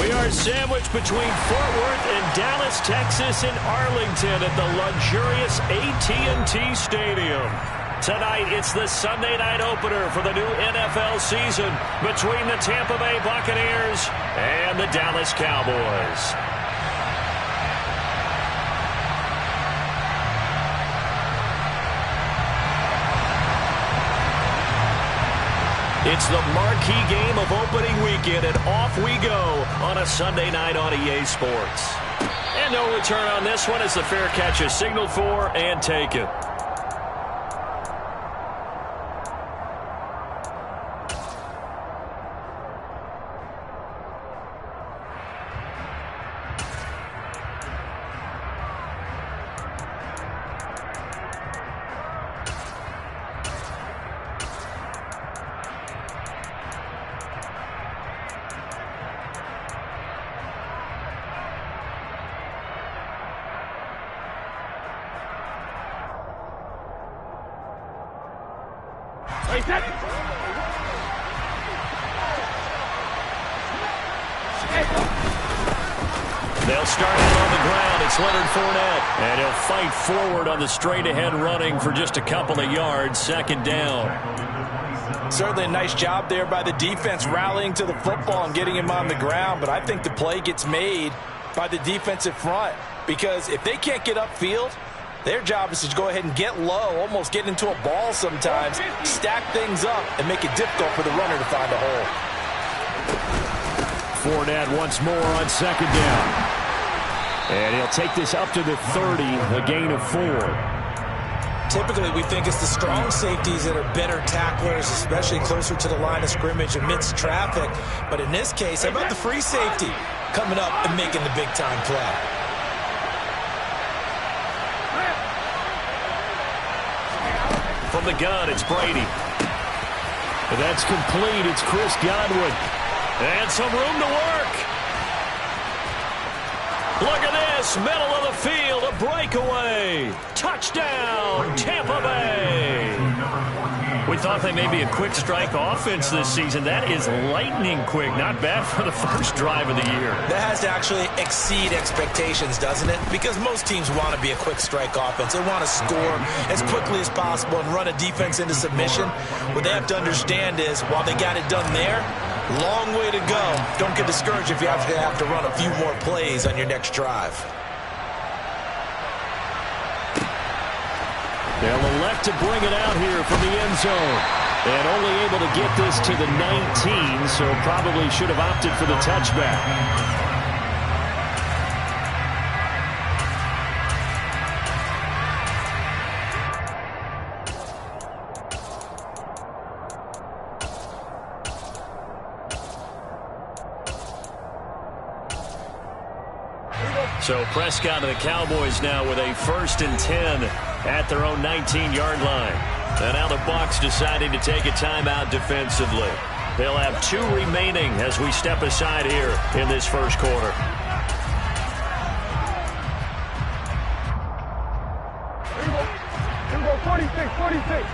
We are sandwiched between Fort Worth and Dallas, Texas, and Arlington at the luxurious AT&T Stadium. Tonight, it's the Sunday night opener for the new NFL season between the Tampa Bay Buccaneers and the Dallas Cowboys. It's the marquee game of opening weekend, and off we go on a Sunday night on EA Sports. And no return on this one as the fair catch is signaled for and taken. They'll start out on the ground. It's Leonard Fournette. And he'll fight forward on the straight-ahead running for just a couple of yards. Second down. Certainly a nice job there by the defense rallying to the football and getting him on the ground. But I think the play gets made by the defensive front. Because if they can't get upfield, their job is to go ahead and get low, almost get into a ball sometimes, stack things up, and make it difficult for the runner to find a hole. Fournette once more on second down. And he'll take this up to the 30, a gain of 4. Typically, we think it's the strong safeties that are better tacklers, especially closer to the line of scrimmage amidst traffic. But in this case, how about the free safety coming up and making the big-time play? From the gun, it's Brady. And that's complete. It's Chris Godwin. And some room to work. Look at this. Middle of the field. A breakaway. Touchdown, Tampa Bay. We thought they may be a quick strike offense this season. That is lightning quick. Not bad for the first drive of the year. That has to actually exceed expectations, doesn't it? Because most teams want to be a quick strike offense. They want to score as quickly as possible and run a defense into submission. What they have to understand is, while they got it done there, long way to go. Don't get discouraged if you have to run a few more plays on your next drive. They'll elect to bring it out here from the end zone. And only able to get this to the 19, so probably should have opted for the touchback. So Prescott and the Cowboys now with a 1st and 10 at their own 19-yard line. And now the Bucs deciding to take a timeout defensively. They'll have 2 remaining as we step aside here in this first quarter. Here we go, 46, 46.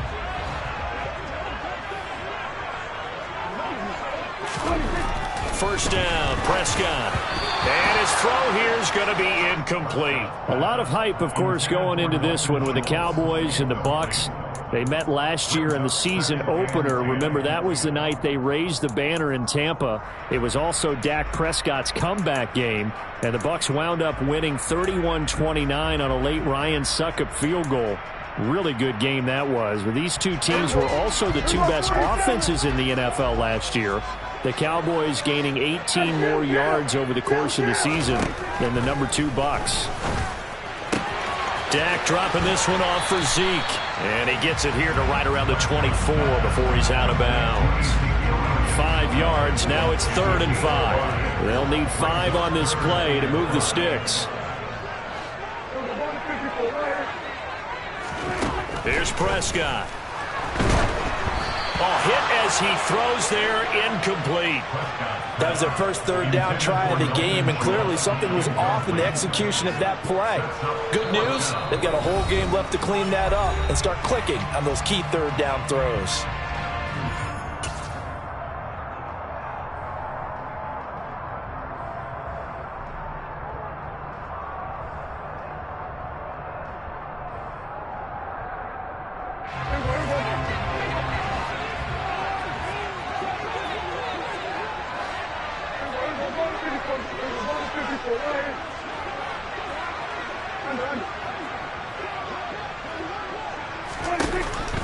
46. First down, Prescott. And his throw here is going to be incomplete. A lot of hype, of course, going into this one with the Cowboys and the Bucs. They met last year in the season opener. Remember, that was the night they raised the banner in Tampa. It was also Dak Prescott's comeback game, and the Bucs wound up winning 31-29 on a late Ryan Succop field goal. Really good game that was. But these two teams were also the 2 best offenses in the NFL last year. The Cowboys gaining 18 more yards over the course of the season than the number 2 Bucs. Dak dropping this one off for Zeke. And he gets it here to right around the 24 before he's out of bounds. 5 yards. Now it's 3rd and 5. They'll need 5 on this play to move the sticks. Here's Prescott. Oh, hit as he throws there, incomplete. That was their first 3rd down try of the game, and clearly something was off in the execution of that play. Good news, they've got a whole game left to clean that up and start clicking on those key 3rd down throws.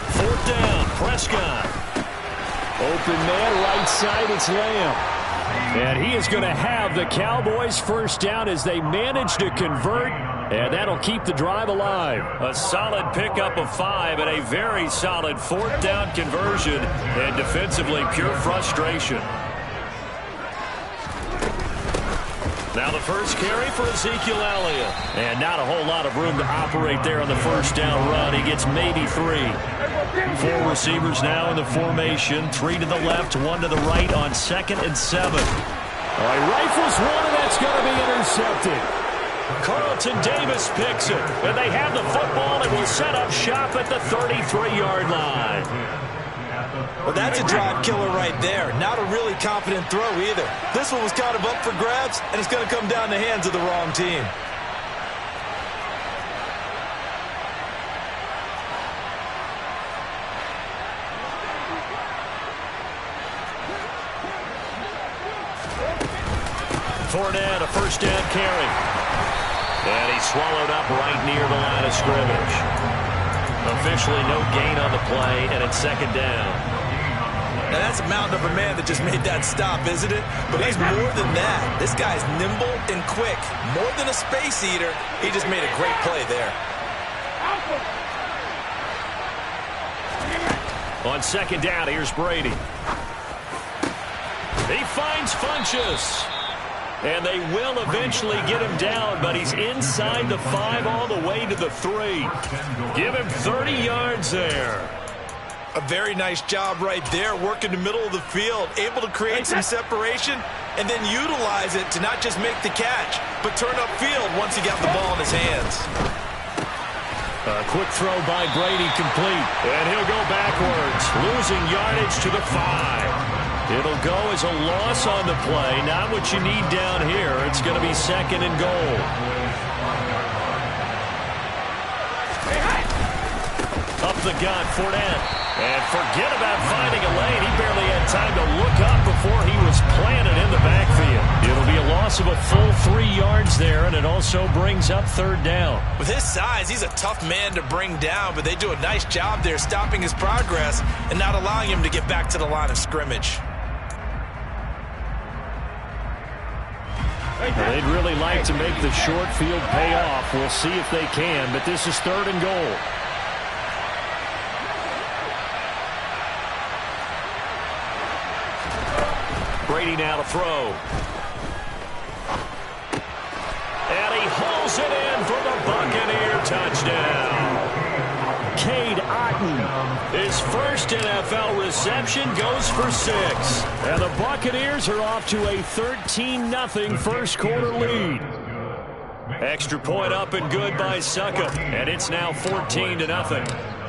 Fourth down, Prescott. Open man, right side, it's Lamb. And he is going to have the Cowboys first down as they manage to convert, and that'll keep the drive alive. A solid pickup of 5 and a very solid fourth down conversion, and defensively pure frustration. Now the first carry for Ezekiel Elliott. And not a whole lot of room to operate there on the first down run. He gets maybe 3. 4 receivers now in the formation. 3 to the left, 1 to the right on 2nd and 7. All right, rifles one, and that's going to be intercepted. Carlton Davis picks it. And they have the football and will set up shop at the 33-yard line. Well, that's a drive killer right there. Not a really confident throw either. This one was kind of up for grabs, and it's going to come down the hands of the wrong team. Fournette, a first down carry. And he's swallowed up right near the line of scrimmage. Officially no gain on the play, and it's 2nd down. Now, that's a mountain of a man that just made that stop, isn't it? But he's more than that. This guy's nimble and quick. More than a space eater, he just made a great play there. On 2nd down, here's Brady. He finds Funchess. And they will eventually get him down, but he's inside the 5 all the way to the 3. Give him 30 yards there. A very nice job right there, working the middle of the field, able to create some separation and then utilize it to not just make the catch, but turn upfield once he got the ball in his hands. A quick throw by Brady complete, and he'll go backwards, losing yardage to the 5. It'll go as a loss on the play, not what you need down here. It's going to be 2nd and goal. Up the gut, Fournette. And forget about finding a lane. He barely had time to look up before he was planted in the backfield. It'll be a loss of a full 3 yards there, and it also brings up 3rd down. With his size, he's a tough man to bring down, but they do a nice job there stopping his progress and not allowing him to get back to the line of scrimmage. They'd really like to make the short field pay off. We'll see if they can, but this is 3rd and goal. Brady now to throw. And he hauls it in for the Buccaneer touchdown. Cade Otton, his first NFL reception, goes for 6. And the Buccaneers are off to a 13-0 first quarter lead. Extra point up and good by Succop. And it's now 14-0.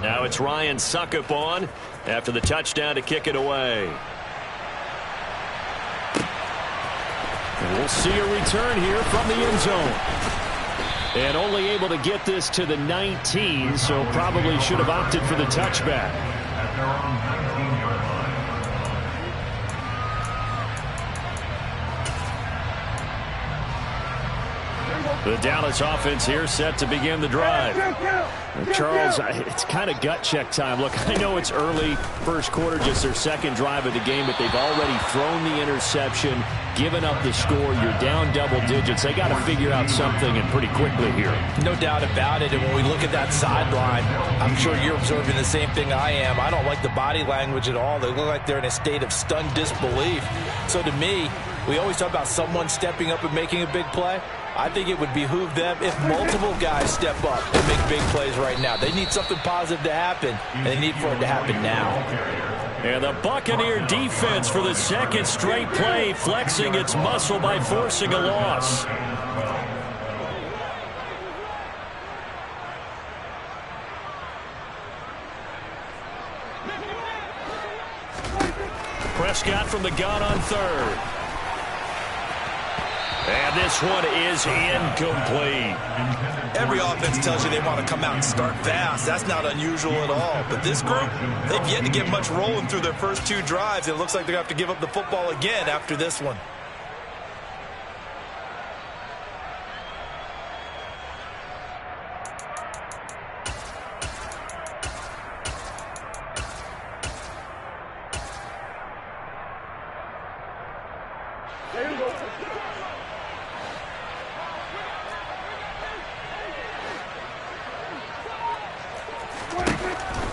Now it's Ryan Succop on after the touchdown to kick it away. And we'll see a return here from the end zone. And only able to get this to the 19, so probably should have opted for the touchback. The Dallas offense here set to begin the drive. Charles, it's kind of gut check time. Look, I know it's early, first quarter, just their 2nd drive of the game, but they've already thrown the interception, given up the score. You're down double digits. They got to figure out something, and pretty quickly here. No doubt about it. And when we look at that sideline, I'm sure you're observing the same thing I am. I don't like the body language at all. They look like they're in a state of stunned disbelief. So to me, we always talk about someone stepping up and making a big play. I think it would behoove them if multiple guys step up and make big plays right now. They need something positive to happen, and they need for it to happen now. And the Buccaneer defense for the 2nd straight play, flexing its muscle by forcing a loss. Prescott from the gun on 3rd. And this one is incomplete. Every offense tells you they want to come out and start fast. That's not unusual at all. But this group, they've yet to get much rolling through their first 2 drives. It looks like they're going to have to give up the football again after this one.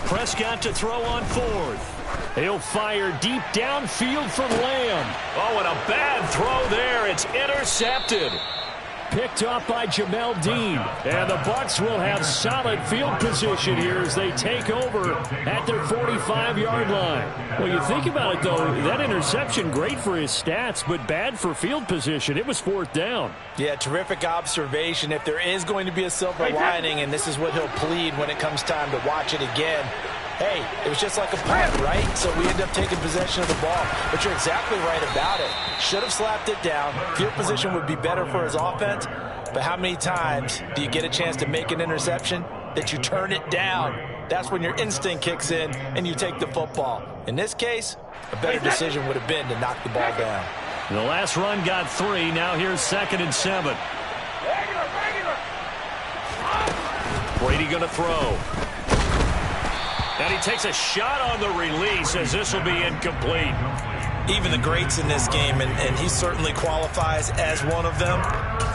Prescott to throw on 4th. He'll fire deep downfield for Lamb. Oh, and a bad throw there. It's intercepted. Picked off by Jamel Dean. And the Bucs will have solid field position here as they take over at their 45-yard line. Well, you think about it, though, that interception, great for his stats, but bad for field position. It was 4th down. Yeah, terrific observation. If there is going to be a silver lining, and this is what he'll plead when it comes time to watch it again, hey, it was just like a punt, right? So we end up taking possession of the ball. But you're exactly right about it. Should have slapped it down. Field position would be better for his offense. But how many times do you get a chance to make an interception that you turn it down? That's when your instinct kicks in and you take the football. In this case, a better decision would have been to knock the ball down. The last run got 3. Now here's 2nd and 7. Brady going to throw. And he takes a shot on the release as this will be incomplete. Even the greats in this game, and he certainly qualifies as one of them,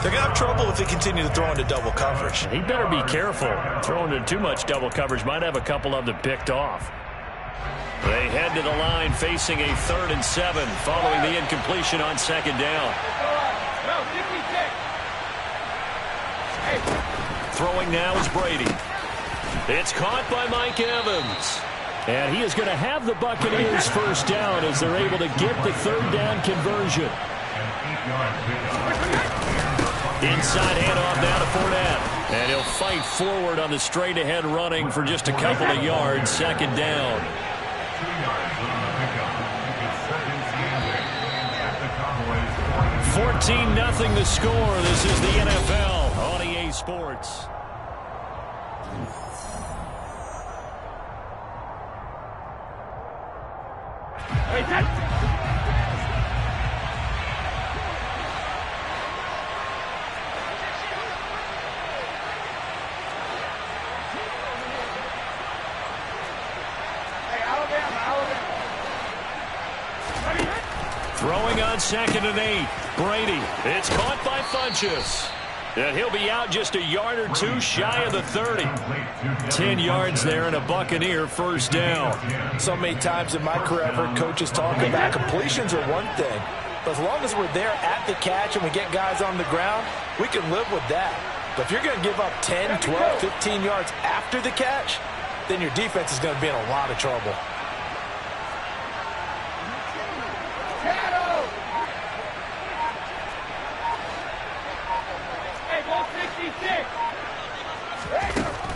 they're going to have trouble if they continue to throw into double coverage. He better be careful. Throwing into too much double coverage might have a couple of them picked off. They head to the line facing a 3rd and 7 following the incompletion on 2nd down. Throwing now is Brady. It's caught by Mike Evans. And he is going to have the Buccaneers first down as they're able to get the 3rd down conversion. Inside handoff now to Fournette. And he'll fight forward on the straight-ahead running for just a couple of yards. 2nd down. 14-0 the score. This is the NFL on EA Sports. Throwing on 2nd and 8. Brady. It's caught by Funchess. And he'll be out just a yard or 2 shy of the 30. 10 yards there and a Buccaneer first down. So many times in my career I've heard coaches talk about completions are one thing. But as long as we're there at the catch and we get guys on the ground, we can live with that. But if you're going to give up 10, 12, 15 yards after the catch, then your defense is going to be in a lot of trouble.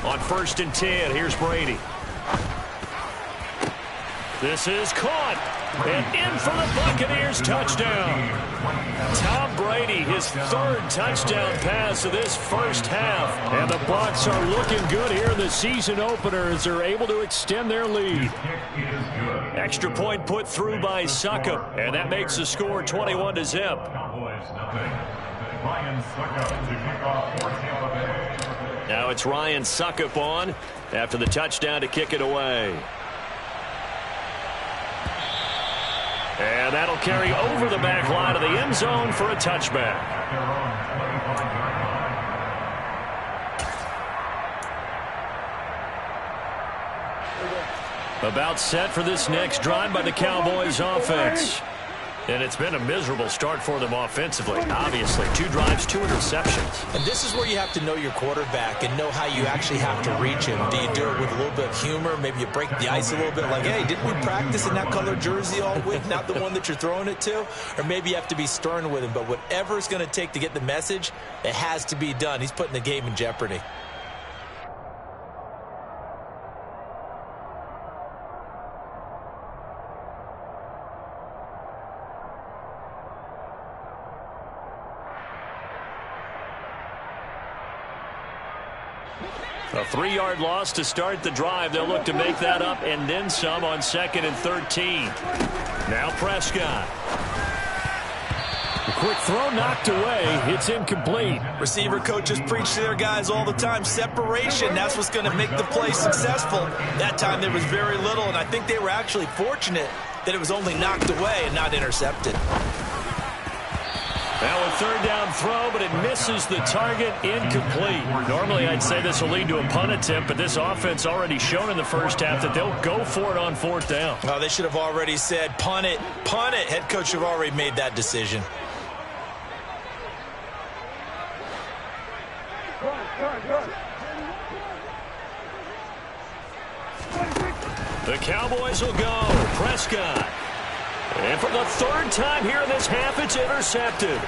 On 1st and 10, here's Brady. This is caught. And in for the Buccaneers touchdown. Tom Brady, his 3rd touchdown pass of this first half. And the Bucs are looking good here in the season opener as they're able to extend their lead. Extra point put through by Succop. And that makes the score 21-0. Now it's Ryan Succop on after the touchdown to kick it away. And that'll carry over the back line of the end zone for a touchback. About set for this next drive by the Cowboys offense. And it's been a miserable start for them offensively. Obviously, 2 drives, 2 interceptions. And this is where you have to know your quarterback and know how you actually have to reach him. Do you do it with a little bit of humor? Maybe you break the ice a little bit like, hey, didn't we practice in that color jersey all week? Not the one that you're throwing it to? Or maybe you have to be stern with him. But whatever it's going to take to get the message, it has to be done. He's putting the game in jeopardy. A 3-yard loss to start the drive. They'll look to make that up and then some on 2nd and 13. Now Prescott. A quick throw knocked away. It's incomplete. Receiver coaches preach to their guys all the time. Separation, that's what's going to make the play successful. That time there was very little, and I think they were actually fortunate that it was only knocked away and not intercepted. Now a third down throw, but it misses the target, incomplete. Normally I'd say this will lead to a punt attempt, but this offense already shown in the first half that they'll go for it on fourth down. Oh, they should have already said punt it, punt it. Head coach should have already made that decision. The Cowboys will go. Prescott. And for the third time here in this half, it's intercepted.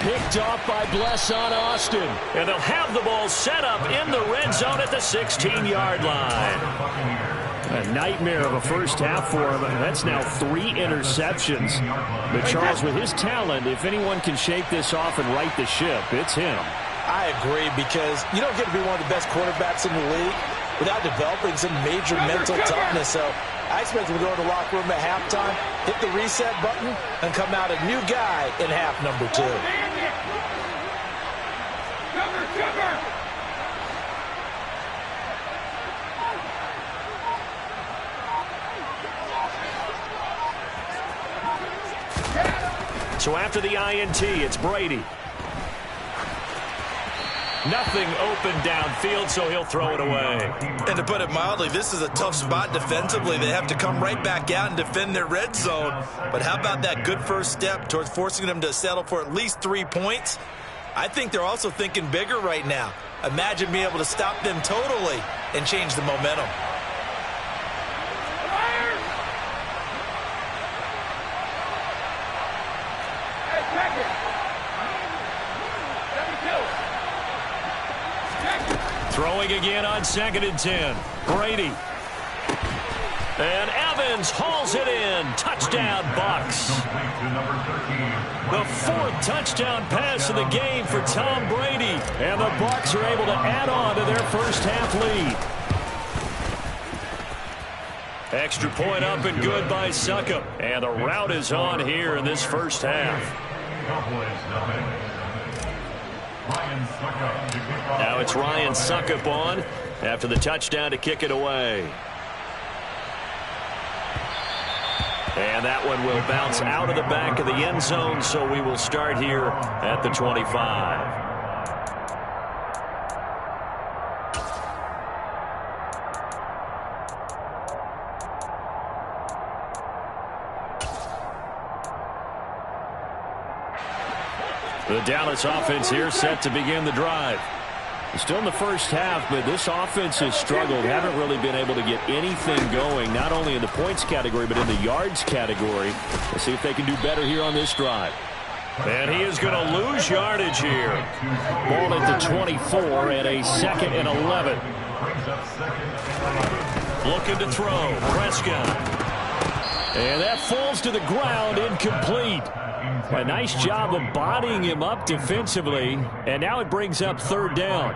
Picked off by Blesson Austin. And they'll have the ball set up in the red zone at the 16-yard line. A nightmare of a first half for him. That's now 3 interceptions. But Charles, with his talent, if anyone can shake this off and right the ship, it's him. I agree, because you don't get to be one of the best quarterbacks in the league without developing some major mental toughness. So I expect him to go to the locker room at halftime, hit the reset button, and come out a new guy in half number 2. So after the INT, it's Brady. Nothing open downfield, so he'll throw it away. And to put it mildly, this is a tough spot defensively. They have to come right back out and defend their red zone. But how about that good first step towards forcing them to settle for at least 3 points? I think they're also thinking bigger right now. Imagine being able to stop them totally and change the momentum. Throwing again on 2nd and 10. Brady. And Evans hauls it in. Touchdown, Bucs. The 4th touchdown pass of the game for Tom Brady. And the Bucs are able to add on to their first half lead. Extra point up and good by Succop. And the route is on here in this first half. Now it's Ryan Succop on after the touchdown to kick it away. And that one will bounce out of the back of the end zone, so we will start here at the 25. The Dallas offense here set to begin the drive. Still in the first half, but this offense has struggled. Haven't really been able to get anything going, not only in the points category, but in the yards category. Let's see if they can do better here on this drive. And he is going to lose yardage here. Ball at the 24 and a 2nd and 11. Looking to throw. Prescott. And that falls to the ground, incomplete. A nice job of bodying him up defensively, and now it brings up 3rd down.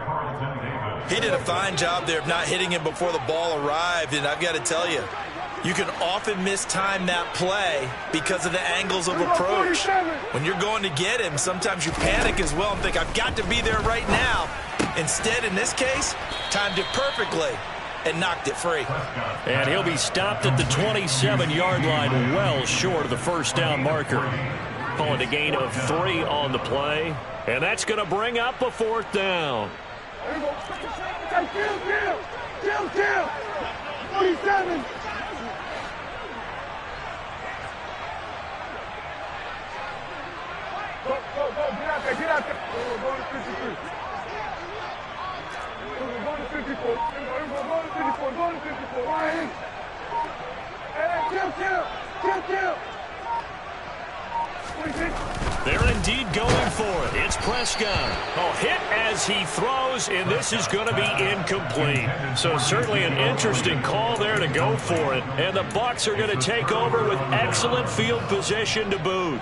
He did a fine job there of not hitting him before the ball arrived, and I've got to tell you, you can often mistime that play because of the angles of approach. When you're going to get him, sometimes you panic as well and think, I've got to be there right now. Instead, in this case, timed it perfectly and knocked it free. And he'll be stopped at the 27-yard line, well short of the first down marker. Calling a gain of 3 on the play, and that's going to bring up a 4th down. 47. Go, get out there. Go to 53. Go to 54. Go to 54. Ryan. Hey, kill. They're indeed going for it. It's Prescott. Hit as he throws, and this is going to be incomplete. So certainly an interesting call there to go for it. And the Bucs are going to take over with excellent field position to boot.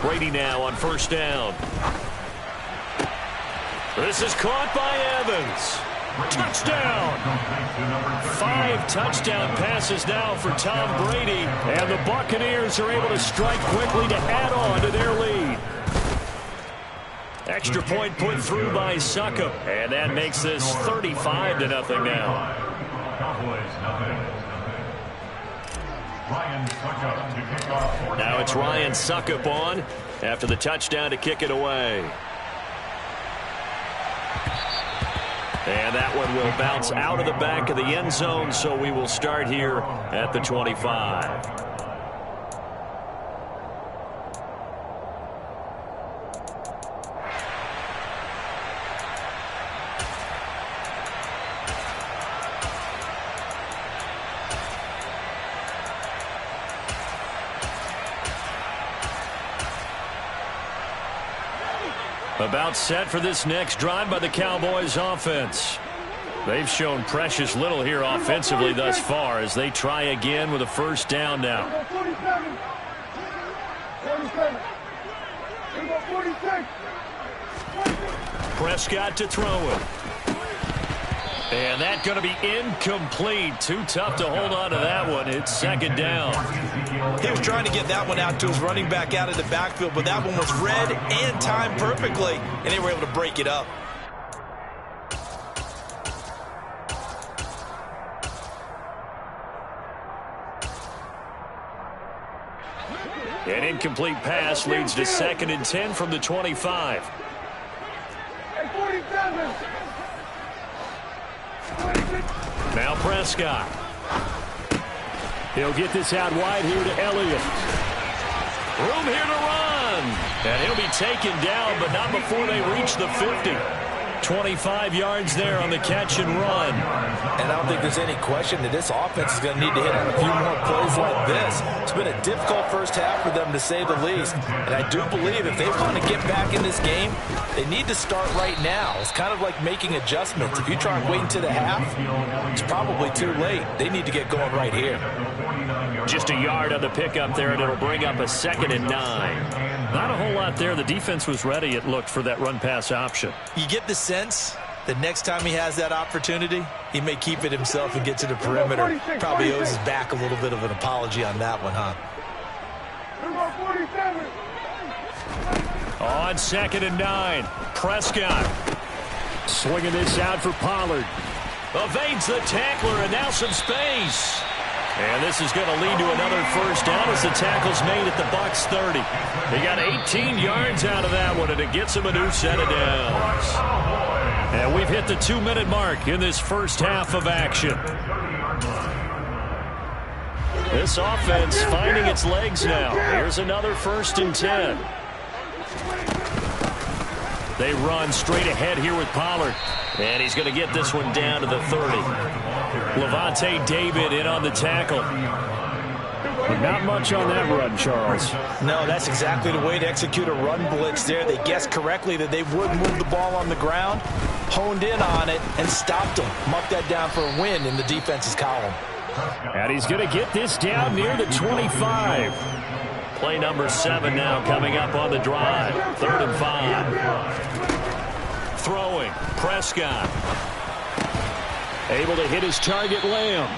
Brady now on 1st down. This is caught by Evans. Touchdown! 5 touchdown passes now for Tom Brady, and the Buccaneers are able to strike quickly to add on to their lead. Extra point put through by Succop, and that makes this 35-0 now. Now it's Ryan Succop on after the touchdown to kick it away. And that one will bounce out of the back of the end zone, so we will start here at the 25. About set for this next drive by the Cowboys offense. They've shown precious little here offensively thus far as they try again with a first down now. 47. Prescott to throw it. And that's going to be incomplete. Too tough to hold on to that one. It's second down. He was trying to get that one out to his running back out of the backfield, but that one was read and timed perfectly, and they were able to break it up. An incomplete pass leads to 2nd and 10 from the 25. 47. Now Prescott. He'll get this out wide here to Elliott. Room here to run. And he'll be taken down, but not before they reach the 50. 25 yards there on the catch and run. And I don't think there's any question that this offense is going to need to hit on a few more plays like this. It's been a difficult first half for them, to say the least. And I do believe if they want to get back in this game, they need to start right now. It's kind of like making adjustments. If you try and wait until the half, it's probably too late. They need to get going right here. Just a yard on the pickup there, and it'll bring up a 2nd and 9. Not a whole lot there. The defense was ready, it looked, for that run-pass option. You get the sense that next time he has that opportunity, he may keep it himself and get to the perimeter. Probably owes his back a little bit of an apology on that one, huh? On 2nd and 9, Prescott swinging this out for Pollard. Evades the tackler, and now some space. And this is going to lead to another first down as the tackle's made at the Bucs 30. They got 18 yards out of that one, and it gets them a new set of downs. And we've hit the 2-minute mark in this first half of action. This offense finding its legs now. Here's another 1st and 10. They run straight ahead here with Pollard. And he's going to get this one down to the 30. Levante David in on the tackle. But not much on that run, Charles. No, that's exactly the way to execute a run blitz there. They guessed correctly that they would move the ball on the ground, honed in on it, and stopped them. Marked that down for a win in the defense's column. And he's going to get this down near the 25. Play number 7 now coming up on the drive. 3rd and 5. Throwing, Prescott. Able to hit his target, Lamb.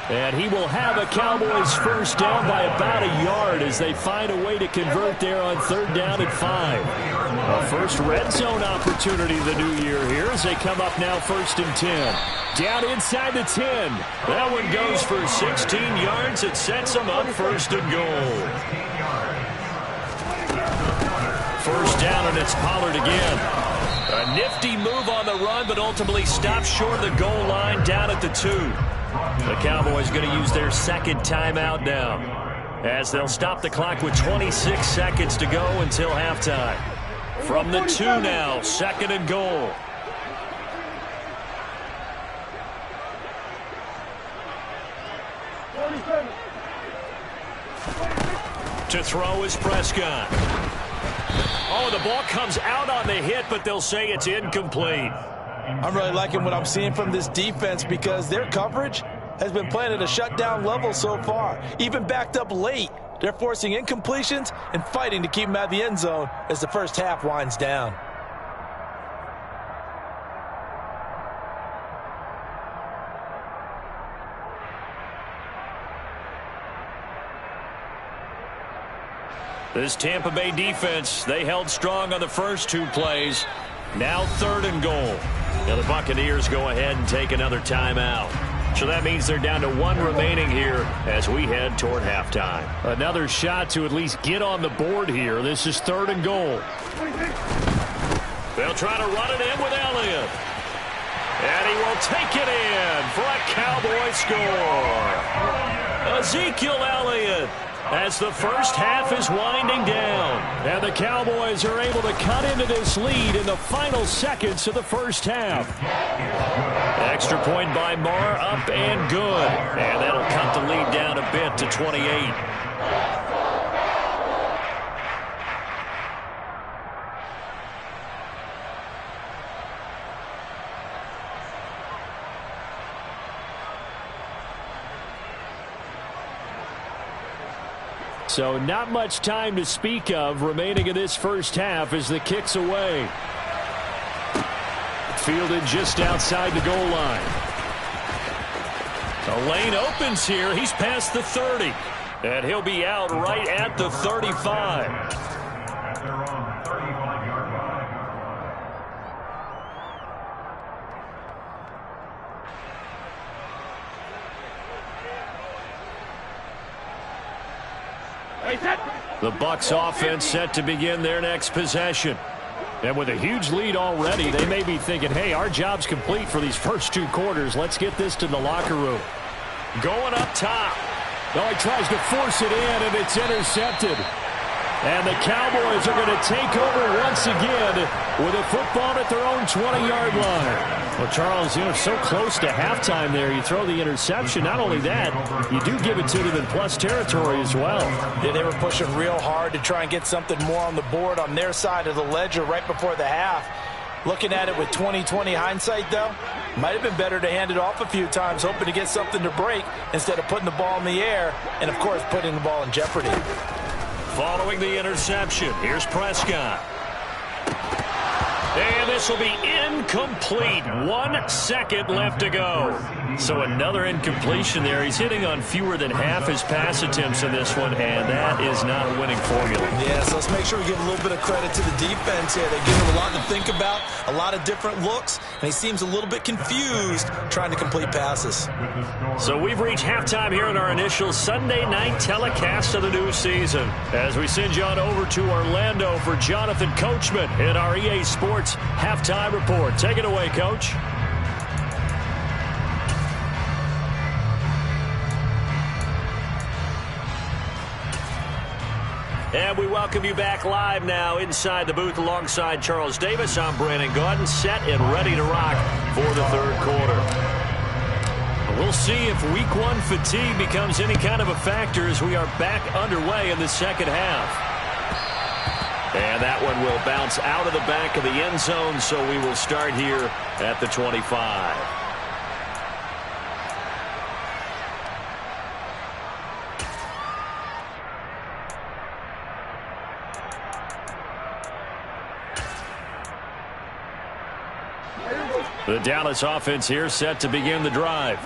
And he will have a Cowboys first down by about a yard as they find a way to convert there on 3rd down and 5. A first red zone opportunity the new year here as they come up now 1st and 10. Down inside the 10. That one goes for 16 yards. It sets them up 1st and goal. First down, and it's Pollard again. A nifty move on the run, but ultimately stopped short of the goal line down at the 2. The Cowboys going to use their 2nd timeout now, as they'll stop the clock with 26 seconds to go until halftime. From the 2 now, 2nd and goal. To throw is Prescott. Oh, the ball comes out on the hit, but they'll say it's incomplete. I'm really liking what I'm seeing from this defense because their coverage has been playing at a shutdown level so far. Even backed up late, they're forcing incompletions and fighting to keep them out of the end zone as the first half winds down. This Tampa Bay defense, they held strong on the first 2 plays. Now 3rd and goal. Now the Buccaneers go ahead and take another timeout. So that means they're down to 1 remaining here as we head toward halftime. Another shot to at least get on the board here. This is 3rd and goal. They'll try to run it in with Elliott. And he will take it in for a Cowboy score. Ezekiel Elliott, as the first half is winding down. And the Cowboys are able to cut into this lead in the final seconds of the first half. Extra point by Marr, up and good. And that'll cut the lead down a bit to 28. So not much time to speak of remaining in this first half as the kick's away. Fielded just outside the goal line. The lane opens here. He's past the 30. And he'll be out right at the 35. The Bucs offense set to begin their next possession. And with a huge lead already, they may be thinking, hey, our job's complete for these first 2 quarters. Let's get this to the locker room. Going up top. Oh, he tries to force it in, and it's intercepted. And the Cowboys are going to take over once again with a football at their own 20-yard line. Well, Charles, so close to halftime there. You throw the interception. Not only that, you do give it to them in plus territory as well. Yeah, they were pushing real hard to try and get something more on the board on their side of the ledger right before the half. Looking at it with 20/20 hindsight, though, might have been better to hand it off a few times, hoping to get something to break instead of putting the ball in the air and, of course, putting the ball in jeopardy. Following the interception, here's Prescott. And this will be incomplete. 1 second left to go. So another incompletion there. He's hitting on fewer than half his pass attempts in this one, and that is not a winning formula. Yeah, so let's make sure we give a little bit of credit to the defense here. They give him a lot to think about, a lot of different looks, and he seems a little bit confused trying to complete passes. So we've reached halftime here in our initial Sunday night telecast of the new season. As we send you on over to Orlando for Jonathan Coachman in our EA Sports halftime report. Take it away, Coach. And we welcome you back live now inside the booth alongside Charles Davis. I'm Brandon Gaudin, set and ready to rock for the 3rd quarter. We'll see if week 1 fatigue becomes any kind of a factor as we are back underway in the second half. And that one will bounce out of the back of the end zone, so we will start here at the 25. The Dallas offense here set to begin the drive.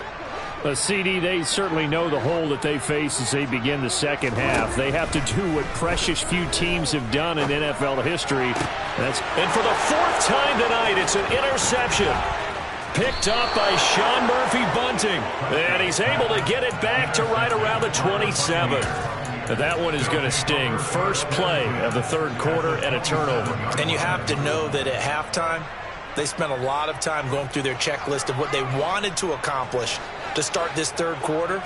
CD, they certainly know the hole that they face as they begin the second half. They have to do what precious few teams have done in NFL history. And for the 4th time tonight, it's an interception. Picked up by Sean Murphy-Bunting. And he's able to get it back to right around the 27. That one is going to sting. First play of the 3rd quarter and a turnover. And you have to know that at halftime, they spent a lot of time going through their checklist of what they wanted to accomplish to start this 3rd quarter.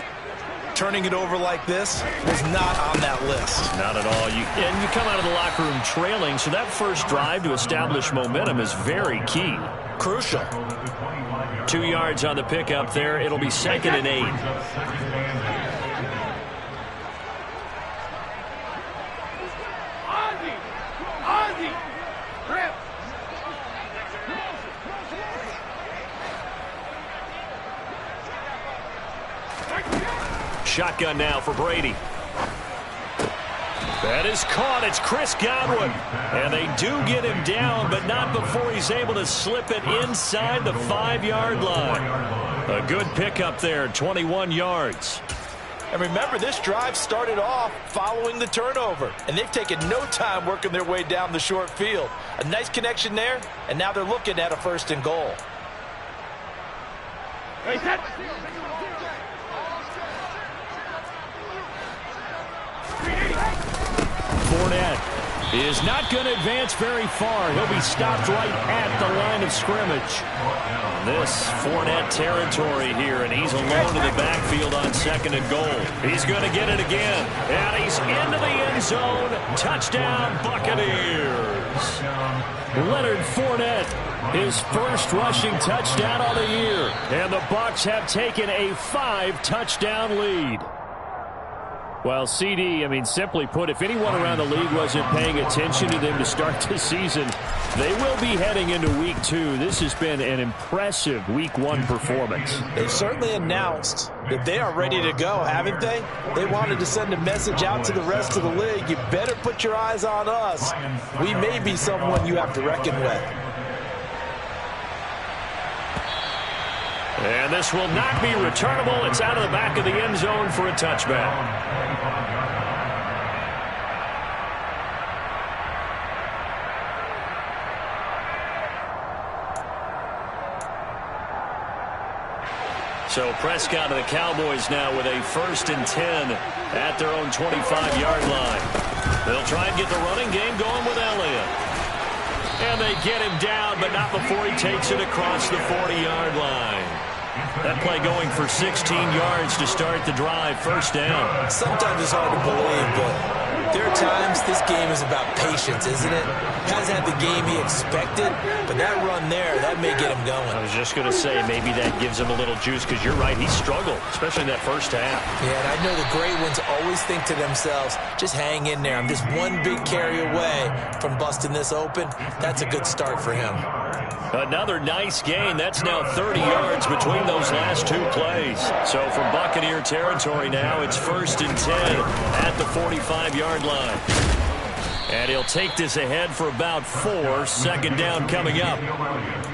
Turning it over like this was not on that list. Not at all. And you come out of the locker room trailing, so that first drive to establish momentum is very key. Crucial. 2 yards on the pickup there. It'll be 2nd and 8. Shotgun now for Brady. That is caught. It's Chris Godwin. And they do get him down, but not before he's able to slip it inside the 5-yard line. A good pickup there, 21 yards. And remember, this drive started off following the turnover, and they've taken no time working their way down the short field. A nice connection there, and now they're looking at a 1st and goal. Hey, set. Fournette is not going to advance very far. He'll be stopped right at the line of scrimmage. This Fournette territory here, and he's alone in the backfield on 2nd and goal. He's going to get it again, and he's into the end zone. Touchdown, Buccaneers. Leonard Fournette, his first rushing touchdown of the year, and the Bucs have taken a 5-touchdown lead. Well, CD, I mean, simply put, if anyone around the league wasn't paying attention to them to start the season, they will be heading into Week 2. This has been an impressive Week 1 performance. They've certainly announced that they are ready to go, haven't they? They wanted to send a message out to the rest of the league. You better put your eyes on us. We may be someone you have to reckon with. And this will not be returnable. It's out of the back of the end zone for a touchback. So Prescott and the Cowboys now with a 1st and 10 at their own 25-yard line. They'll try and get the running game going with Elliott. And they get him down, but not before he takes it across the 40-yard line. That play going for 16 yards to start the drive. 1st down. Sometimes it's hard to believe, but there are times this game is about patience, isn't it? Hasn't had the game he expected, but that run there, that may get him going. I was just going to say maybe that gives him a little juice, because you're right, he struggled, especially in that 1st half. Yeah, and I know the great ones always think to themselves, just hang in there. I'm just one big carry away from busting this open. That's a good start for him. Another nice gain. That's now 30 yards between those last 2 plays. So from Buccaneer territory now, it's 1st and 10 at the 45-yard line. And he'll take this ahead for about 4. 2nd down coming up.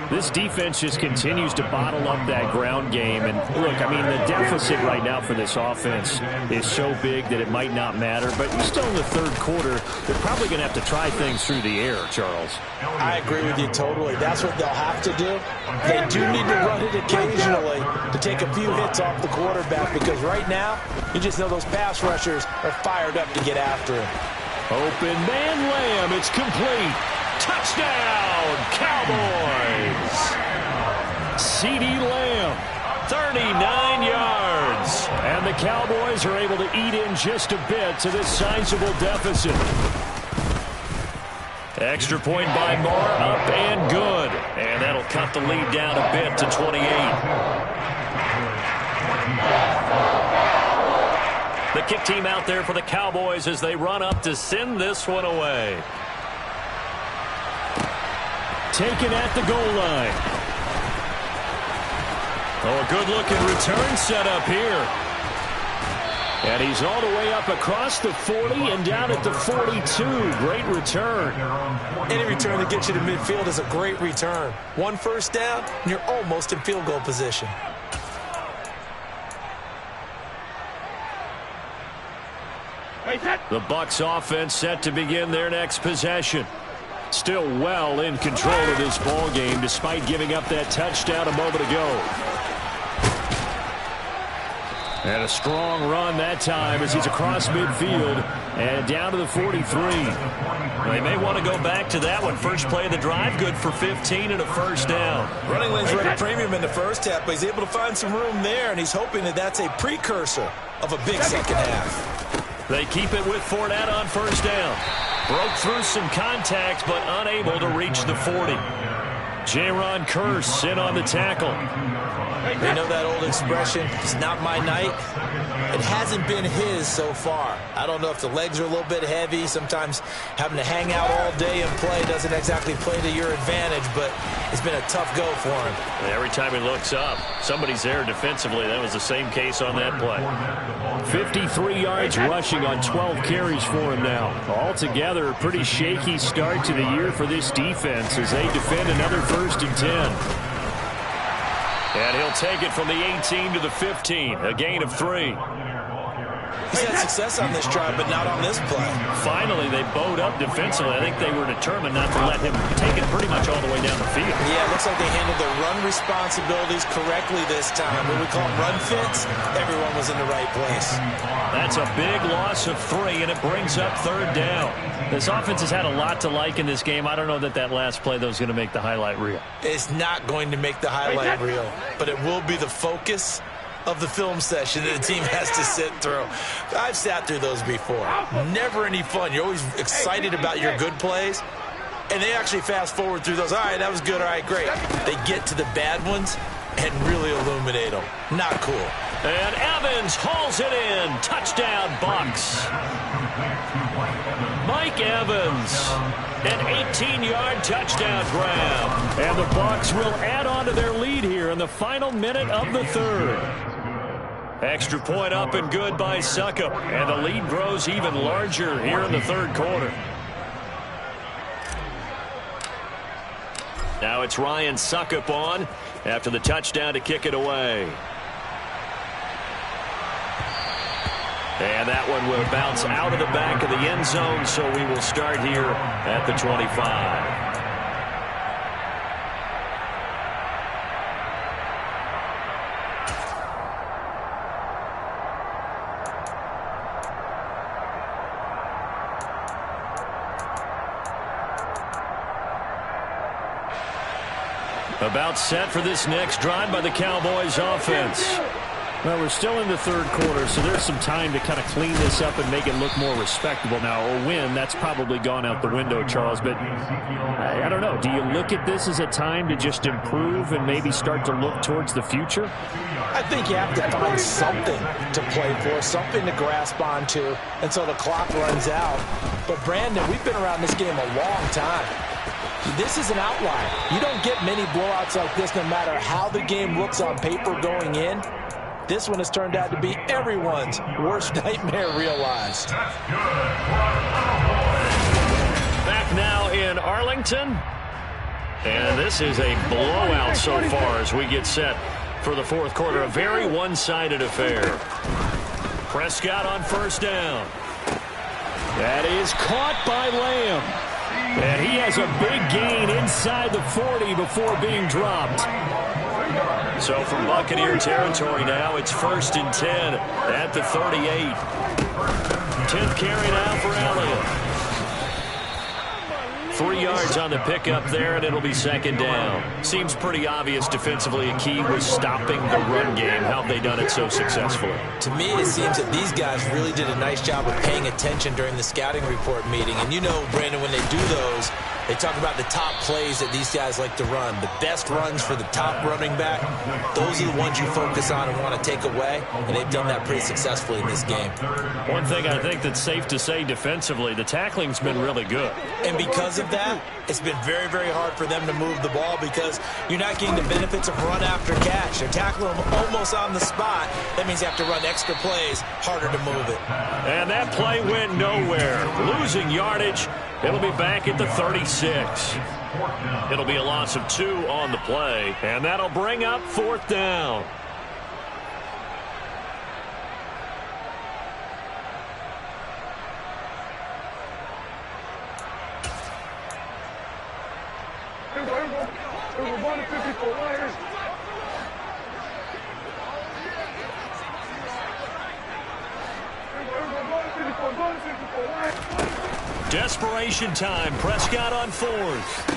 This defense just continues to bottle up that ground game. And look, I mean, the deficit right now for this offense is so big that it might not matter. But still in the 3rd quarter, they're probably going to have to try things through the air, Charles. I agree with you totally. That's what they'll have to do. They do need to run it occasionally to take a few hits off the quarterback, because right now, you just know those pass rushers are fired up to get after him. Open man Lamb. It's complete. Touchdown, Cowboys. CeeDee Lamb, 39 yards. And the Cowboys are able to eat in just a bit to this sizable deficit. Extra point by Moore, up and good. And that'll cut the lead down a bit to 28. The kick team out there for the Cowboys as they run up to send this one away. Taken at the goal line. Oh, a good-looking return set up here. And he's all the way up across the 40 and down at the 42. Great return. Any return that gets you to midfield is a great return. 1 1st down, and you're almost in field goal position. The Bucs offense set to begin their next possession. Still well in control of this ball game despite giving up that touchdown a moment ago. And a strong run that time as he's across midfield and down to the 43. They may want to go back to that one. First play of the drive, good for 15 and a 1st down. Running lanes were at a premium in the 1st half, but he's able to find some room there, and he's hoping that that's a precursor of a big 2nd half. They keep it with Fournette on 1st down. Broke through some contact, but unable to reach the 40. Jaron Kearse in on the tackle. You know that old expression, it's not my night. It hasn't been his so far. I don't know if the legs are a little bit heavy. Sometimes having to hang out all day and play doesn't exactly play to your advantage, but it's been a tough go for him. And every time he looks up, somebody's there defensively. That was the same case on that play. 53 yards rushing on 12 carries for him now. Altogether, a pretty shaky start to the year for this defense as they defend another 1st and 10. And he'll take it from the 18 to the 15, a gain of 3. He's had success on this drive, but not on this play. Finally, they bowed up defensively. I think they were determined not to let him take it pretty much all the way down the field. Yeah, it looks like they handled their run responsibilities correctly this time. What we call them run fits, everyone was in the right place. That's a big loss of 3, and it brings up 3rd down. This offense has had a lot to like in this game. I don't know that last play, though, is going to make the highlight reel. It's not going to make the highlight reel, but it will be the focus of the film session that the team has to sit through. I've sat through those before. Never any fun. You're always excited about your good plays, and they actually fast forward through those. All right, that was good. All right, great. They get to the bad ones and really illuminate them. Not cool. And Evans hauls it in. Touchdown, Bucs. Mike Evans, an 18-yard touchdown grab. And the Bucs will add on to their lead here in the final minute of the 3rd. Extra point up and good by Succop. And the lead grows even larger here in the 3rd quarter. Now it's Ryan Succop on after the touchdown to kick it away. And that one will bounce out of the back of the end zone, so we will start here at the 25. About set for this next drive by the Cowboys offense. Well, we're still in the 3rd quarter, so there's some time to kind of clean this up and make it look more respectable. Now, a win, that's probably gone out the window, Charles, but I don't know. Do you look at this as a time to just improve and maybe start to look towards the future? I think you have to find something to play for, something to grasp onto until the clock runs out. But, Brandon, we've been around this game a long time. This is an outlier. You don't get many blowouts like this no matter how the game looks on paper going in. This one has turned out to be everyone's worst nightmare realized. Back now in Arlington. And this is a blowout so far as we get set for the 4th quarter. A very one-sided affair. Prescott on 1st down. That is caught by Lamb. And he has a big gain inside the 40 before being dropped. So from Buccaneer territory now, it's 1st and 10 at the 38. 10th carry now for Elliott. 3 yards on the pickup there, and it'll be 2nd down. Seems pretty obvious defensively. A key was stopping the run game. How have they done it so successfully? To me, it seems that these guys really did a nice job of paying attention during the scouting report meeting. And you know, Brandon, when they do those, they talk about the top plays that these guys like to run. The best runs for the top running back, those are the ones you focus on and want to take away. And they've done that pretty successfully in this game. One thing I think that's safe to say defensively, the tackling's been really good. And because of that, it's been very, very hard for them to move the ball because you're not getting the benefits of run after catch. They're tackling them almost on the spot. That means you have to run extra plays, harder to move it. And that play went nowhere. Losing yardage. It'll be back at the 36. It'll be a loss of 2 on the play, and that'll bring up 4th down. Desperation time. Prescott on 4th.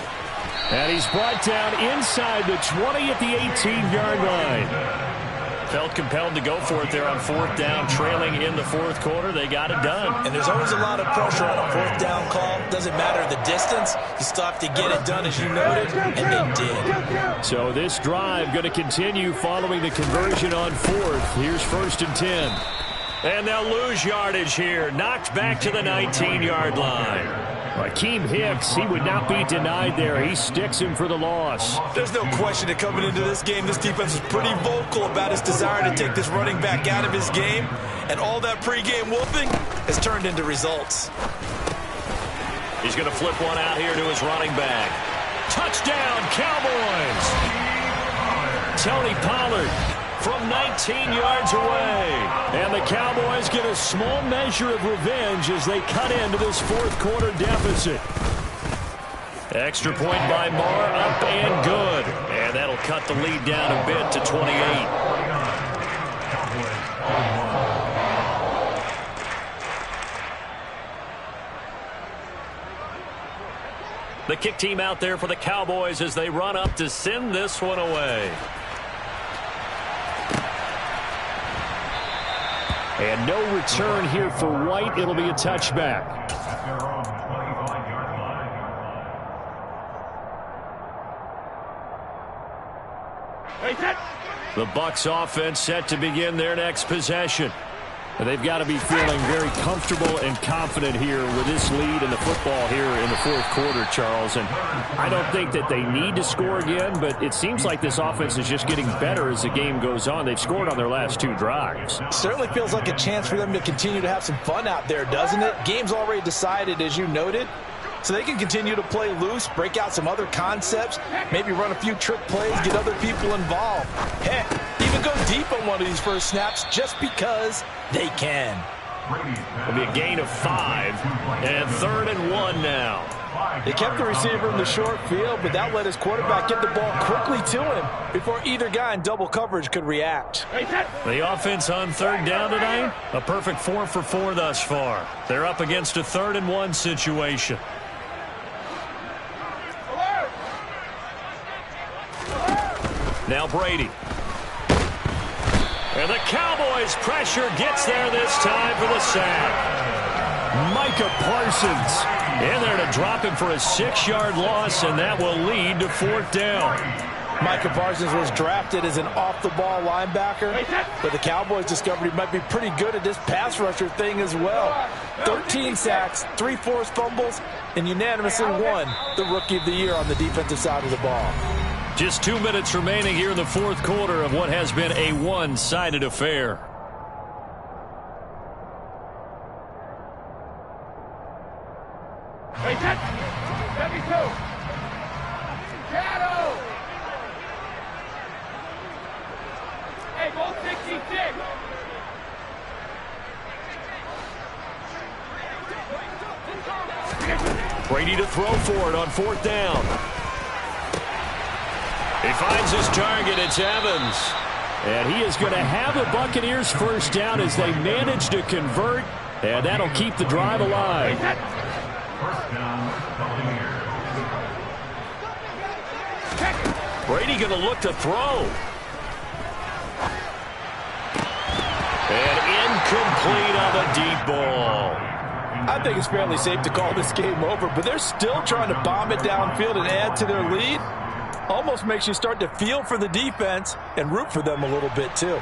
And he's brought down inside the 20 at the 18-yard line. Felt compelled to go for it there on 4th down, trailing in the 4th quarter. They got it done. And there's always a lot of pressure on a 4th down call. Doesn't matter the distance. You still have to get it done, as you noted, and they did. So this drive going to continue following the conversion on 4th. Here's 1st and 10. And they'll lose yardage here. Knocked back to the 19-yard line. Akeem Hicks, he would not be denied there. He sticks him for the loss. There's no question that coming into this game, this defense is pretty vocal about his desire to take this running back out of his game. And all that pregame whooping has turned into results. He's going to flip one out here to his running back. Touchdown, Cowboys! Tony Pollard from 19 yards away. And the Cowboys get a small measure of revenge as they cut into this fourth quarter deficit. Extra point by Marr, up and good. And that'll cut the lead down a bit to 28. The kick team out there for the Cowboys as they run up to send this one away. And no return here for White. It'll be a touchback. The Bucs offense set to begin their next possession. And they've got to be feeling very comfortable and confident here with this lead in the football here in the fourth quarter, Charles. And I don't think that they need to score again, but it seems like this offense is just getting better as the game goes on. They've scored on their last two drives. Certainly feels like a chance for them to continue to have some fun out there, doesn't it? Game's already decided, as you noted. So they can continue to play loose, break out some other concepts, maybe run a few trick plays, get other people involved. Heck, even go deep on one of these first snaps just because they can. It'll be a gain of 5, and 3rd and 1 now. They kept the receiver in the short field, but that let his quarterback get the ball quickly to him before either guy in double coverage could react. The offense on 3rd down tonight, a perfect 4 for 4 thus far. They're up against a 3rd and 1 situation. Now Brady. And the Cowboys pressure gets there this time for the sack. Micah Parsons in there to drop him for a 6-yard loss, and that will lead to 4th down. Micah Parsons was drafted as an off-the-ball linebacker, but the Cowboys discovered he might be pretty good at this pass rusher thing as well. 13 sacks, 3 forced fumbles, and unanimously won the Rookie of the Year on the defensive side of the ball. Just 2 minutes remaining here in the fourth quarter of what has been a one-sided affair. Hey, let me go. Shadow. Hey, go 66. Brady to throw for it on 4th down. He finds his target. It's Evans. And he is going to have the Buccaneers first down as they manage to convert. And that'll keep the drive alive. Brady going to look to throw. And incomplete on the deep ball. I think it's fairly safe to call this game over, but they're still trying to bomb it downfield and add to their lead. Almost makes you start to feel for the defense and root for them a little bit too.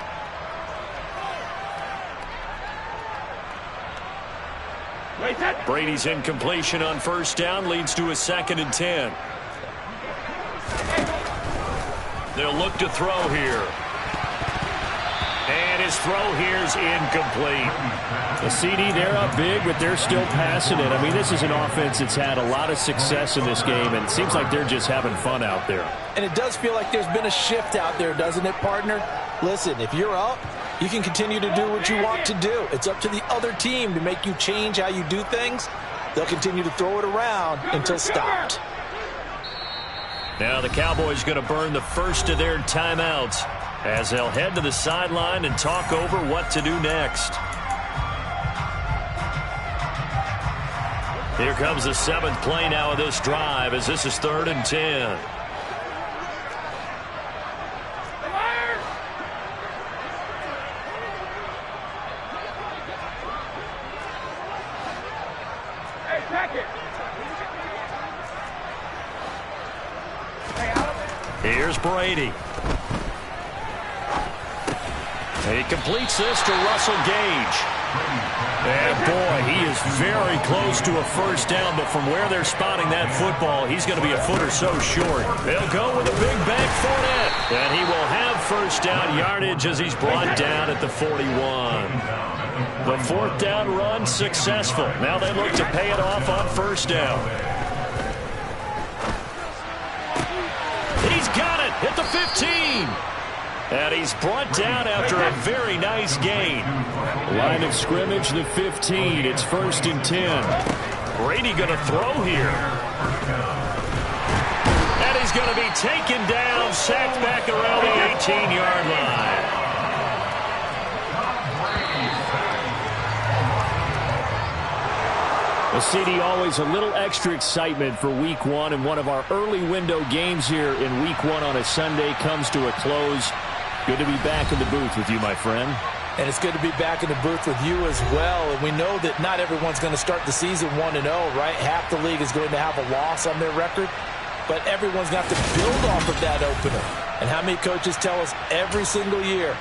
Brady's incompletion on 1st down leads to a 2nd and 10. They'll look to throw here. And his throw here's incomplete. The CD, they're up big, but they're still passing it. I mean, this is an offense that's had a lot of success in this game, and it seems like they're just having fun out there. And it does feel like there's been a shift out there, doesn't it, partner? Listen, if you're up, you can continue to do what you want to do. It's up to the other team to make you change how you do things. They'll continue to throw it around until stopped. Now the Cowboys going to burn the first of their timeouts as they'll head to the sideline and talk over what to do next. Here comes the 7th play now of this drive as this is 3rd and 10. Hey, pack it. Here's Brady. He completes this to Russell Gage. And boy, he is very close to a first down, but from where they're spotting that football, he's going to be a foot or so short. They'll go with a big bank Fournette, and he will have first down yardage as he's brought down at the 41. The 4th down run successful. Now they look to pay it off on 1st down. He's got it at the 15. And he's brought down after a very nice gain. Line of scrimmage, the 15. It's 1st and 10. Brady going to throw here. And he's going to be taken down, sacked back around the 18-yard line. Well, CD, always a little extra excitement for Week 1, and one of our early window games here in Week 1 on a Sunday comes to a close. Good to be back in the booth with you, my friend. And it's good to be back in the booth with you as well. And we know that not everyone's going to start the season 1-0, right? Half the league is going to have a loss on their record. But everyone's got to build off of that opener. And how many coaches tell us every single year?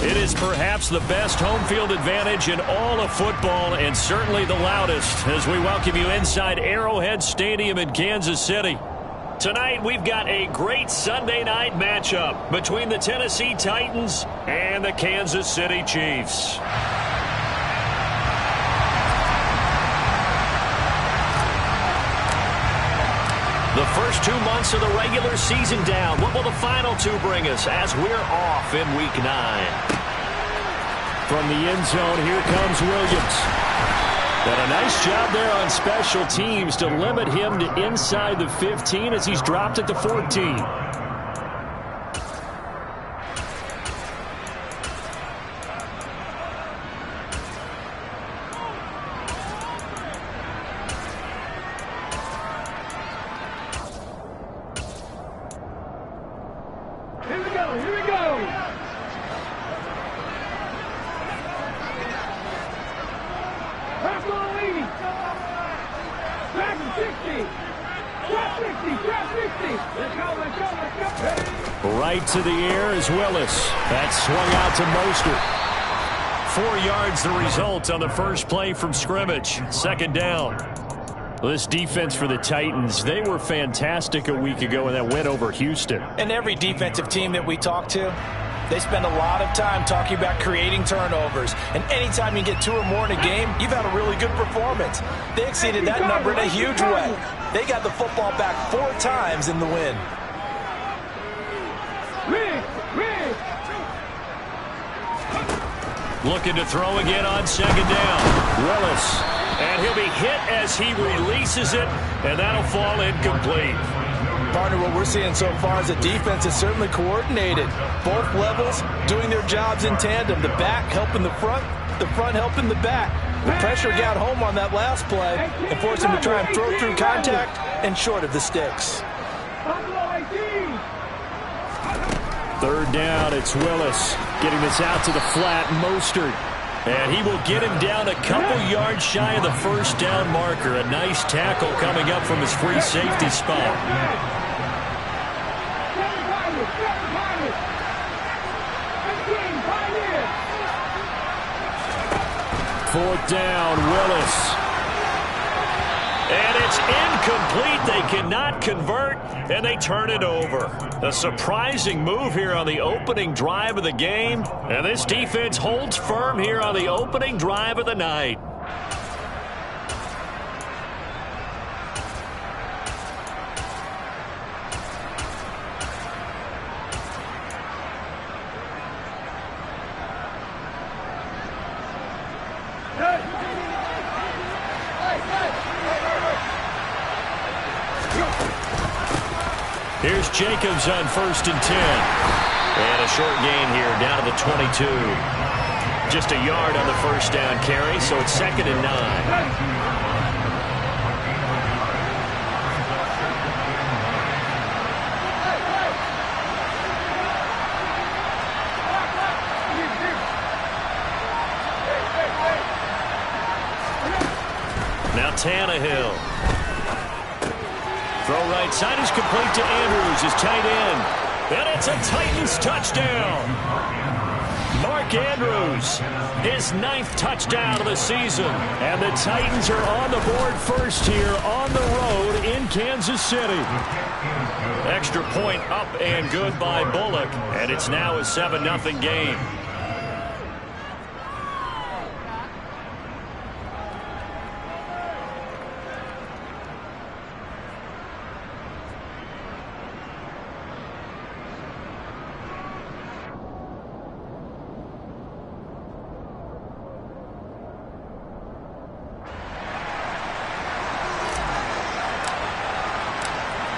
It is perhaps the best home field advantage in all of football, and certainly the loudest, as we welcome you inside Arrowhead Stadium in Kansas City. Tonight, we've got a great Sunday night matchup between the Tennessee Titans and the Kansas City Chiefs. The first 2 months of the regular season down. What will the final 2 bring us as we're off in Week 9? From the end zone, here comes Williams. And a nice job there on special teams to limit him to inside the 15 as he's dropped at the 14. Right to the air is Willis. That swung out to Mostert. 4 yards the result on the first play from scrimmage. Second down. This defense for the Titans, they were fantastic a week ago in that win over Houston. And every defensive team that we talk to, they spend a lot of time talking about creating turnovers. And anytime you get 2 or more in a game, you've had a really good performance. They exceeded that number in a huge way. They got the football back 4 times in the win. Looking to throw again on second down. Willis. And he'll be hit as he releases it, and that'll fall incomplete. Partner, what we're seeing so far is the defense is certainly coordinated. Both levels doing their jobs in tandem. The back helping the front helping the back. The pressure got home on that last play and forced him to try and throw through contact and short of the sticks. Third down, it's Willis getting this out to the flat. Mostert. And he will get him down a couple yards shy of the first down marker. A nice tackle coming up from his free safety spot. Fourth down, Willis. And it's incomplete. They cannot convert, and they turn it over. A surprising move here on the opening drive of the game. And this defense holds firm here on the opening drive of the night. Here's Jacobs on 1st and 10. And a short gain here down to the 22. Just a yard on the first down carry, so it's 2nd and 9. Now Tannehill. Throw right side is complete to Andrews, his tight end. And it's a Titans touchdown. Mark Andrews, his 9th touchdown of the season. And the Titans are on the board first here on the road in Kansas City. Extra point up and good by Bullock. And it's now a 7-0 game.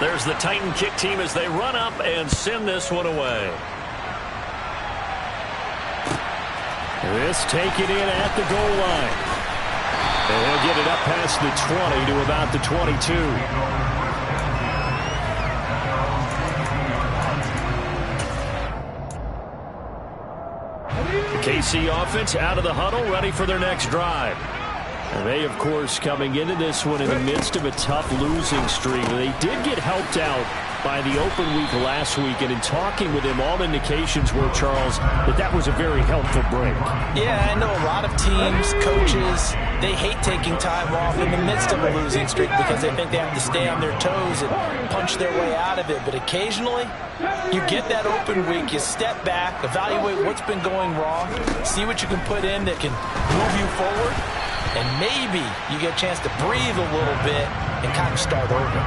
There's the Titan kick team as they run up and send this one away. This taken in at the goal line. And he'll get it up past the 20 to about the 22. The KC offense out of the huddle, ready for their next drive. And they, of course, coming into this one in the midst of a tough losing streak. They did get helped out by the open week last week, and in talking with him, all indications were, Charles, that was a very helpful break. Yeah, I know a lot of teams, coaches, they hate taking time off in the midst of a losing streak because they think they have to stay on their toes and punch their way out of it. But occasionally, you get that open week, you step back, evaluate what's been going wrong, see what you can put in that can move you forward, and maybe you get a chance to breathe a little bit and kind of start over.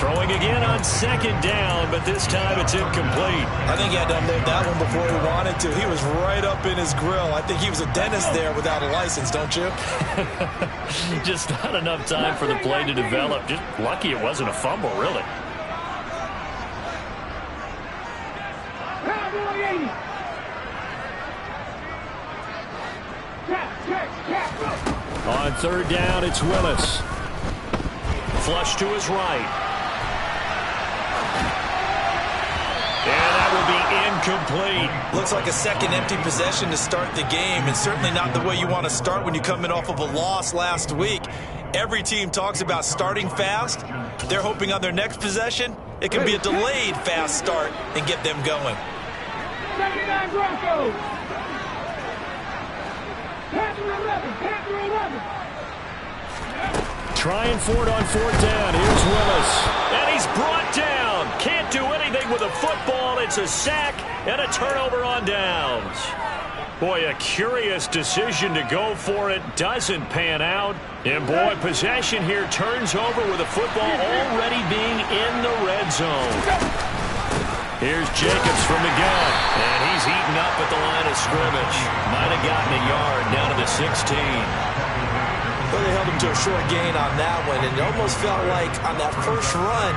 Throwing again on second down, but this time it's incomplete. I think he had to unload that one before he wanted to. He was right up in his grill. I think he was a dentist there without a license, don't you? Just not enough time for the play to develop. Just lucky it wasn't a fumble, really. On third down, it's Willis. Flush to his right. And that will be incomplete. Looks like a second empty possession to start the game, and certainly not the way you want to start when you come in off of a loss last week. Every team talks about starting fast. They're hoping on their next possession, it can be a delayed fast start and get them going. 79 Broncos. Panther 11. Panther 11. Trying for it on fourth down. Here's Willis. And he's brought down. Can't do anything with a football. It's a sack and a turnover on downs. Boy, a curious decision to go for it. Doesn't pan out. And boy, possession here turns over with a football already being in the red zone. Here's Jacobs from the gun. And he's eaten up at the line of scrimmage. Might have gotten a yard down to the 16. Well, they held him to a short gain on that one, and it almost felt like on that first run,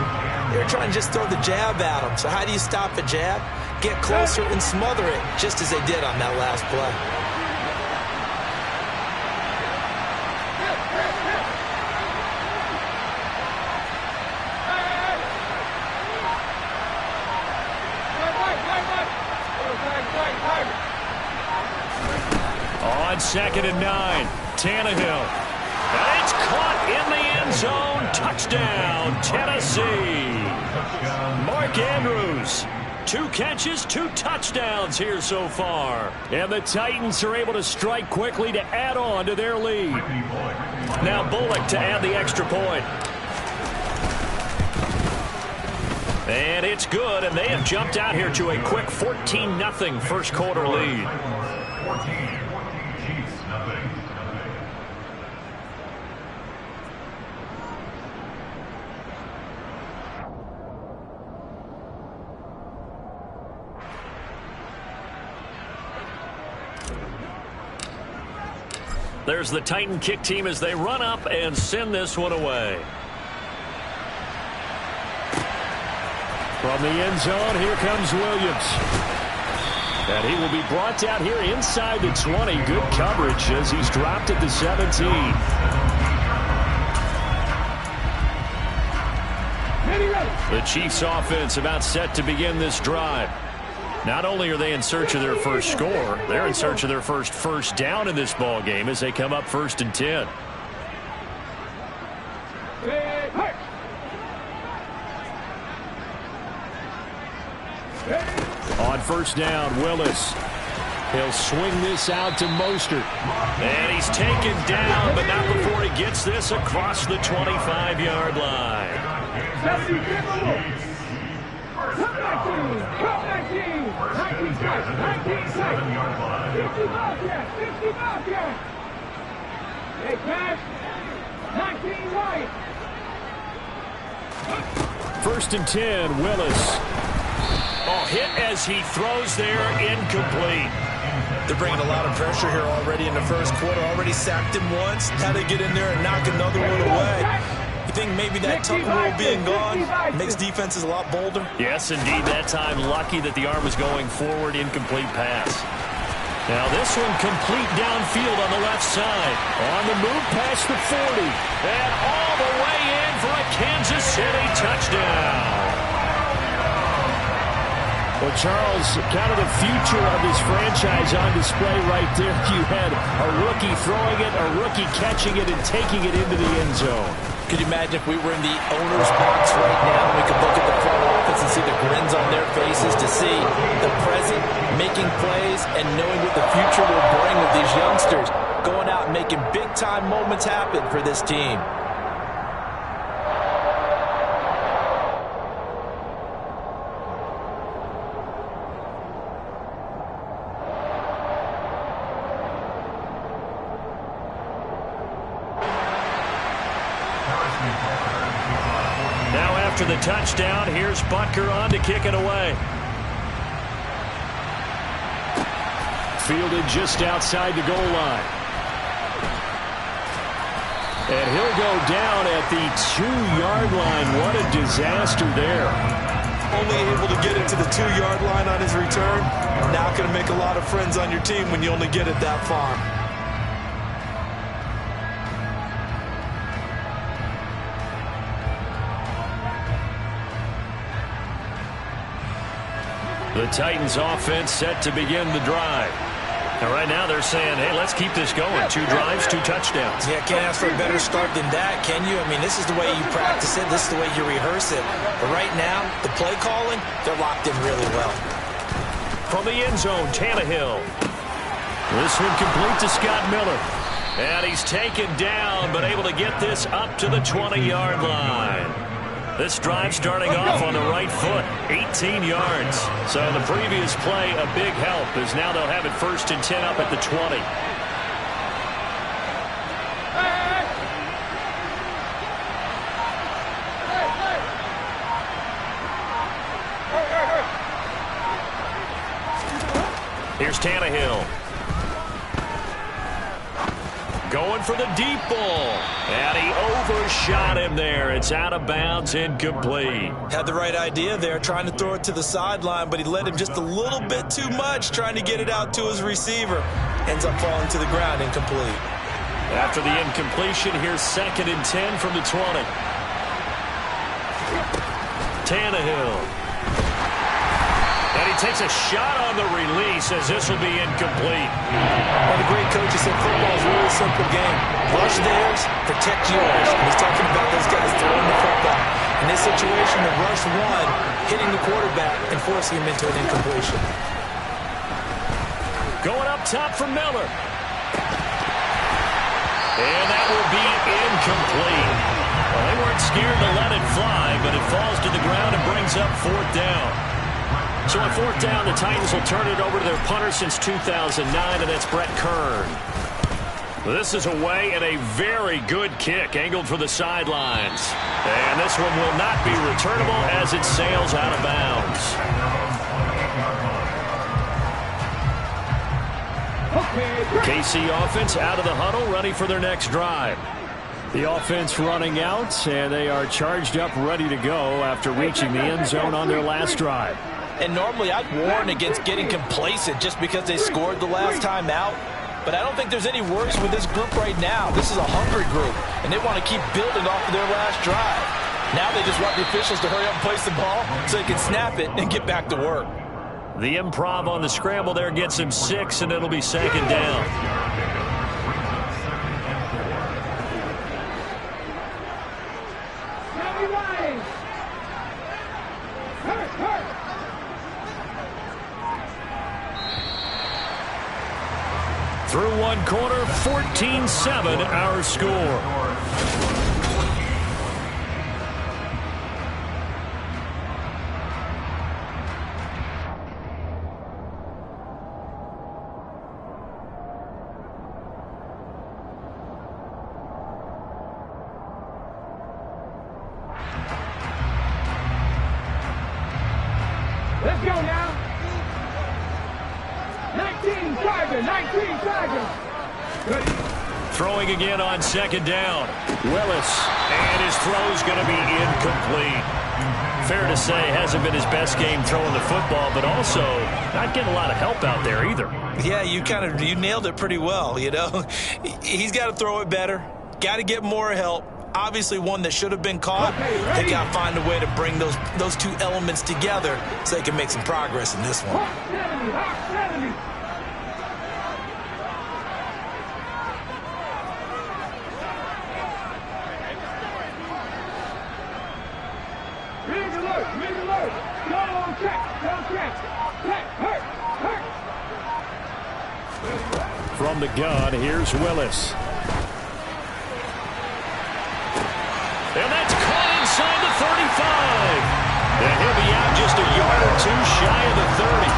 they were trying to just throw the jab at him. So how do you stop a jab? Get closer and smother it, just as they did on that last play. On second and 9, Tannehill. And it's caught in the end zone. Touchdown, Tennessee. Mark Andrews. 2 catches, 2 touchdowns here so far. And the Titans are able to strike quickly to add on to their lead. Now Bullock to add the extra point. And it's good, and they have jumped out here to a quick 14-0 first quarter lead. There's the Titan kick team as they run up and send this one away. From the end zone, here comes Williams. And he will be brought down here inside the 20. Good coverage as he's dropped at the 17. The Chiefs offense about set to begin this drive. Not only are they in search of their first score, they're in search of their first down in this ball game as they come up 1st and 10. On first down, Willis. He'll swing this out to Mostert. And he's taken down, but not before he gets this across the 25-yard line. First and 10, Willis. Oh, hit as he throws there, incomplete. They're bringing a lot of pressure here already in the first quarter. Already sacked him once. Had to get in there and knock another one away. You think maybe that tuck rule being gone makes defenses a lot bolder? Yes, indeed. That time, lucky that the arm was going forward, incomplete pass. Now this one complete downfield on the left side. On the move past the 40. And all the way in for a Kansas City touchdown. Well, Charles, kind of the future of this franchise on display right there. You had a rookie throwing it, a rookie catching it, and taking it into the end zone. Could you imagine if we were in the owner's box right now, we could look at the front office and see the grins on their faces, to see the present making plays and knowing what the future will bring with these youngsters going out and making big-time moments happen for this team. Now after the touchdown, here's Butker on to kick it away. Fielded just outside the goal line. And he'll go down at the 2-yard line. What a disaster there. Only able to get it to the 2-yard line on his return. Not going to make a lot of friends on your team when you only get it that far. The Titans offense set to begin the drive. And right now they're saying, hey, let's keep this going. 2 drives, 2 touchdowns. Yeah, can't ask for a better start than that, can you? I mean, this is the way you practice it. This is the way you rehearse it. But right now, the play calling, they're locked in really well. From the end zone, Tannehill. This one complete to Scott Miller. And he's taken down, but able to get this up to the 20-yard line. This drive starting off on the right foot, 18 yards. So the previous play, a big help, as now they'll have it 1st and 10 up at the 20. Here's Tannehill. Going for the deep ball. And he overshot him there. It's out of bounds, incomplete. Had the right idea there, trying to throw it to the sideline, but he let him just a little bit too much, trying to get it out to his receiver. Ends up falling to the ground, incomplete. After the incompletion, here's 2nd and 10 from the 20. Tannehill. And he takes a shot on the release as this will be incomplete. Well, the great coach said football is a really simple game. Rush theirs, protect yours. And he's talking about those guys throwing the football. In this situation, the rush one, hitting the quarterback and forcing him into an incompletion. Going up top for Miller. And that will be incomplete. Well, they weren't scared to let it fly, but it falls to the ground and brings up 4th down. So on 4th down, the Titans will turn it over to their punter since 2009, and that's Brett Kern. This is away and a very good kick, angled for the sidelines. And this one will not be returnable as it sails out of bounds. KC offense out of the huddle, ready for their next drive. The offense running out, and they are charged up, ready to go after reaching the end zone on their last drive. And normally I'd warn against getting complacent just because they scored the last time out. But I don't think there's any worse with this group right now. This is a hungry group, and they want to keep building off of their last drive. Now they just want the officials to hurry up and place the ball so they can snap it and get back to work. The improv on the scramble there gets him 6, and it'll be 2nd down. Through one quarter, 14-7 our score. Let's go now. 19 Tigers. Ready? Throwing again on 2nd down. Willis. And his throw's going to be incomplete. Fair to say, hasn't been his best game throwing the football, but also not getting a lot of help out there either. Yeah, you nailed it pretty well, you know. He's got to throw it better. Got to get more help. Obviously one that should have been caught. Okay, they got to find a way to bring those two elements together so they can make some progress in this one. From the gun, here's Willis. And that's caught inside the 35. And he'll be out just a yard or two shy of the 30.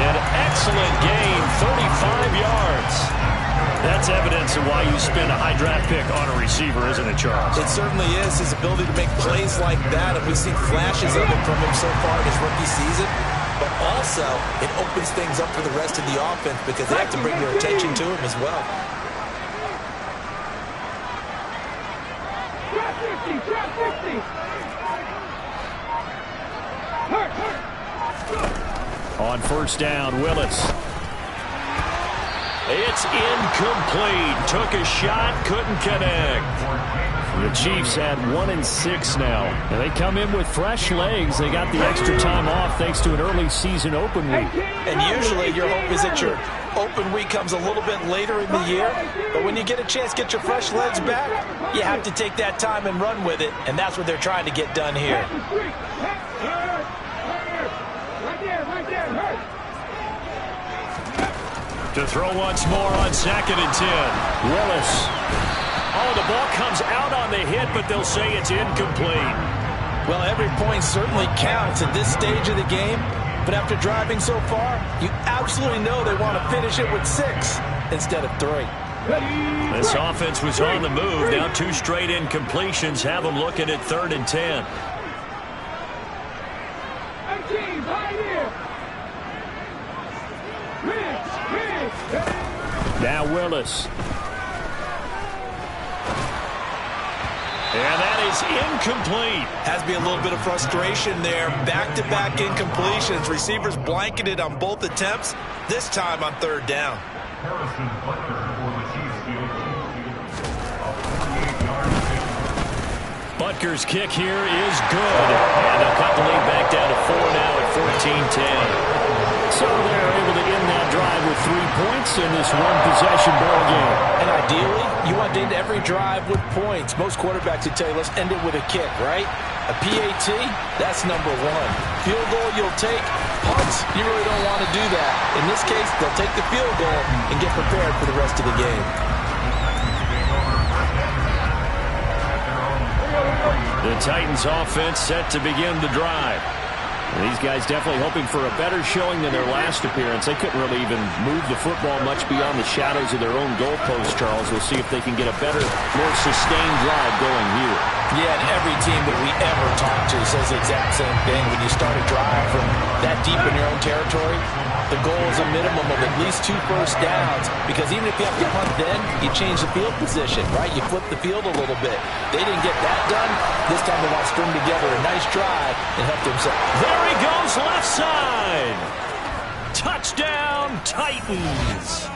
An excellent gain, 35 yards. That's evidence of why you spend a high draft pick on a receiver, isn't it, Charles? It certainly is. His ability to make plays like that, and we've seen flashes of it from him so far in his rookie season. But also, it opens things up for the rest of the offense because they have to bring their attention to him as well. On first down, Willis. It's incomplete. Took a shot, couldn't connect. The Chiefs had 1-6 now. And they come in with fresh legs. They got the extra time off thanks to an early season open week. And usually your hope is that your open week comes a little bit later in the year. But when you get a chance to get your fresh legs back, you have to take that time and run with it. And that's what they're trying to get done here. To throw once more on 2nd and 10. Willis. Oh, the ball comes out on the hit, but they'll say it's incomplete. Well, every point certainly counts at this stage of the game. But after driving so far, you absolutely know they want to finish it with 6 instead of 3. This offense was on the move. Now 2 straight incompletions have them looking at 3rd and 10. Now Willis. And that is incomplete. Has to be a little bit of frustration there. Back-to-back incompletions. Receivers blanketed on both attempts, this time on 3rd down. Butker's kick here is good. And they'll cut the lead back down to 4 now at 14-10. So they're able to end that drive with 3 points in this one-possession ball game. And ideally, you want to end every drive with points. Most quarterbacks would tell you, let's end it with a kick, right? A PAT, that's number 1. Field goal you'll take. Punts, you really don't want to do that. In this case, they'll take the field goal and get prepared for the rest of the game. The Titans offense set to begin the drive. And these guys definitely hoping for a better showing than their last appearance. They couldn't really even move the football much beyond the shadows of their own goalpost, Charles. We'll see if they can get a better, more sustained drive going here. Yeah, and every team that we ever talk to says the exact same thing. When you start a drive from that deep in your own territory, the goal is a minimum of at least 2 first downs, because even if you have to punt then, you change the field position, right? You flip the field a little bit. They didn't get that done. This time they want to string together a nice drive and help themselves. There he goes, left side. Touchdown, Titans.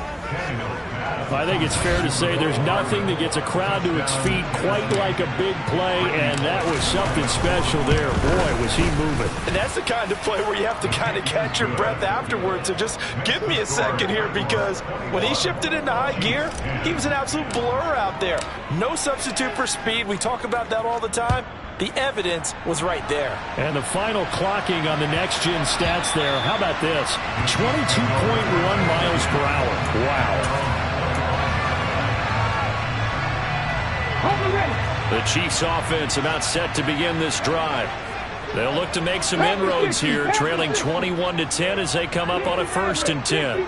I think it's fair to say there's nothing that gets a crowd to its feet quite like a big play, and that was something special there. Boy, was he moving. And that's the kind of play where you have to kind of catch your breath afterwards. So just give me a second here, because when he shifted into high gear, he was an absolute blur out there. No substitute for speed. We talk about that all the time. The evidence was right there. And the final clocking on the next-gen stats there. How about this? 22.1 miles per hour. Wow. The Chiefs offense about set to begin this drive. They'll look to make some inroads here, trailing 21-10 as they come up on a 1st and 10.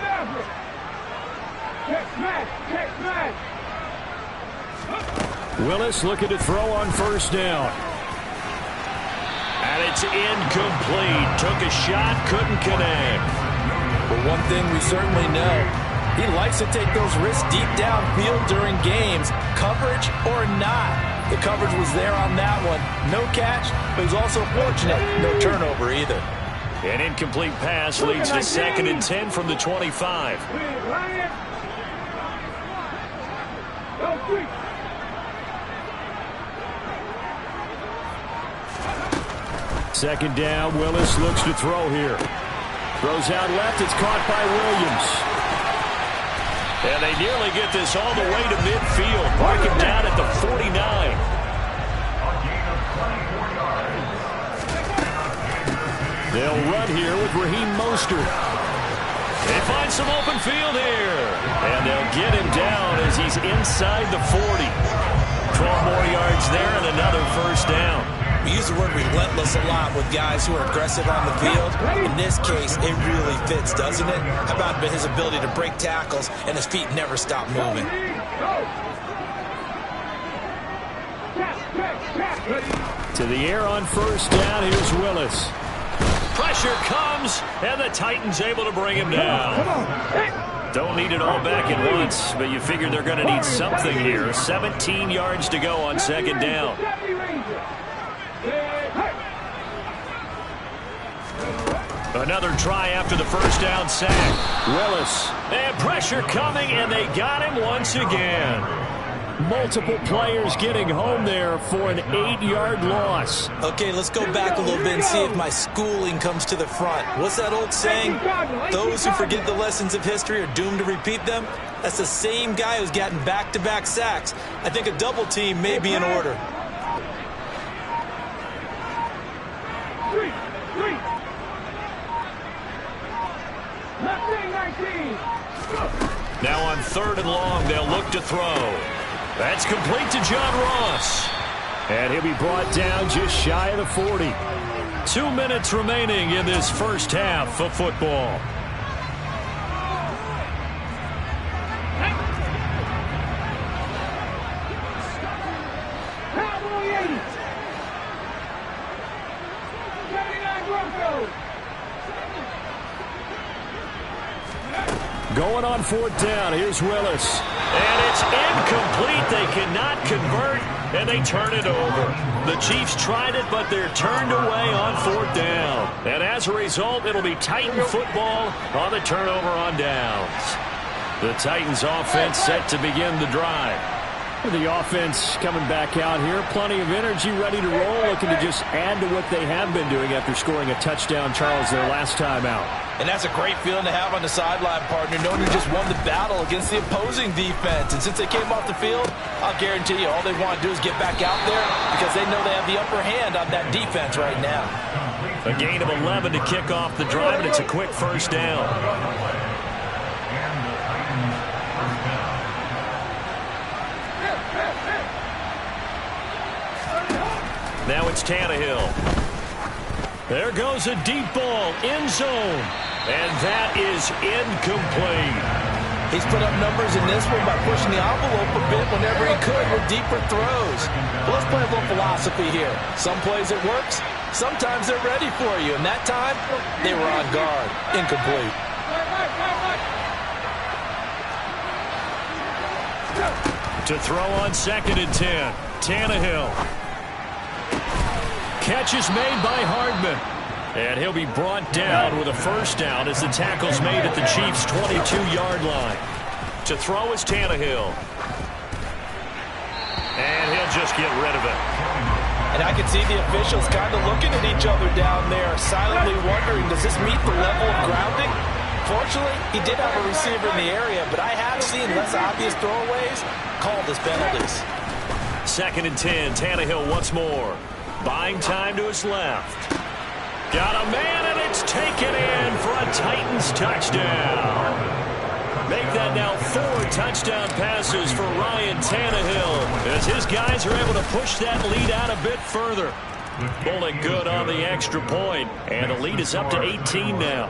Willis looking to throw on 1st down. And it's incomplete. Took a shot, couldn't connect. But one thing we certainly know, he likes to take those risks deep downfield during games, coverage or not. The coverage was there on that one. No catch, but he's also fortunate. No turnover either. An incomplete pass leads to 2nd and 10 from the 25. Second down, Willis looks to throw here. Throws out left, it's caught by Williams. And they nearly get this all the way to midfield. Mark him down at the 49. They'll run here with Raheem Mostert. They find some open field here. And they'll get him down as he's inside the 40. 12 more yards there and another 1st down. We use the word relentless a lot with guys who are aggressive on the field. In this case, it really fits, doesn't it? How about his ability to break tackles and his feet never stop moving? To the air on first down. Here's Willis. Pressure comes, and the Titans able to bring him down. Don't need it all back at once, but you figure they're going to need something here. 17 yards to go on second down. Another try after the first down sack. Willis. And pressure coming, and they got him once again. Multiple players getting home there for an 8-yard loss. Okay, let's go back a little bit and see if my schooling comes to the front. What's that old saying? Those who forget the lessons of history are doomed to repeat them. That's the same guy who's gotten back-to-back sacks. I think a double team may be in order. Now on 3rd and long, they'll look to throw. That's complete to John Ross. And he'll be brought down just shy of the 40. 2 minutes remaining in this first half of football. Going on 4th down. Here's Willis. And it's incomplete. They cannot convert, and they turn it over. The Chiefs tried it, but they're turned away on 4th down. And as a result, it'll be Titan football on the turnover on downs. The Titans offense set to begin the drive. The offense coming back out here. Plenty of energy, ready to roll, looking to just add to what they have been doing after scoring a touchdown, Charles, their last time out. And that's a great feeling to have on the sideline, partner, knowing you just won the battle against the opposing defense. And since they came off the field, I'll guarantee you all they want to do is get back out there because they know they have the upper hand on that defense right now. A gain of 11 to kick off the drive, and it's a quick first down. Now it's Tannehill. There goes a deep ball, end zone, and that is incomplete. He's put up numbers in this one by pushing the envelope a bit whenever he could with deeper throws. But let's play a little philosophy here. Some plays it works, sometimes they're ready for you, and that time they were on guard. Incomplete. To throw on 2nd and 10, Tannehill. Catch is made by Hardman. And he'll be brought down with a first down as the tackle's made at the Chiefs' 22-yard line. To throw is Tannehill. And he'll just get rid of it. And I can see the officials kind of looking at each other down there, silently wondering, does this meet the level of grounding? Fortunately, he did have a receiver in the area, but I have seen less obvious throwaways called as penalties. 2nd and 10, Tannehill once more. Buying time to his left. Got a man, and it's taken in for a Titans touchdown. Make that now 4 touchdown passes for Ryan Tannehill as his guys are able to push that lead out a bit further. Pulling good on the extra point, and the lead is up to 18 now.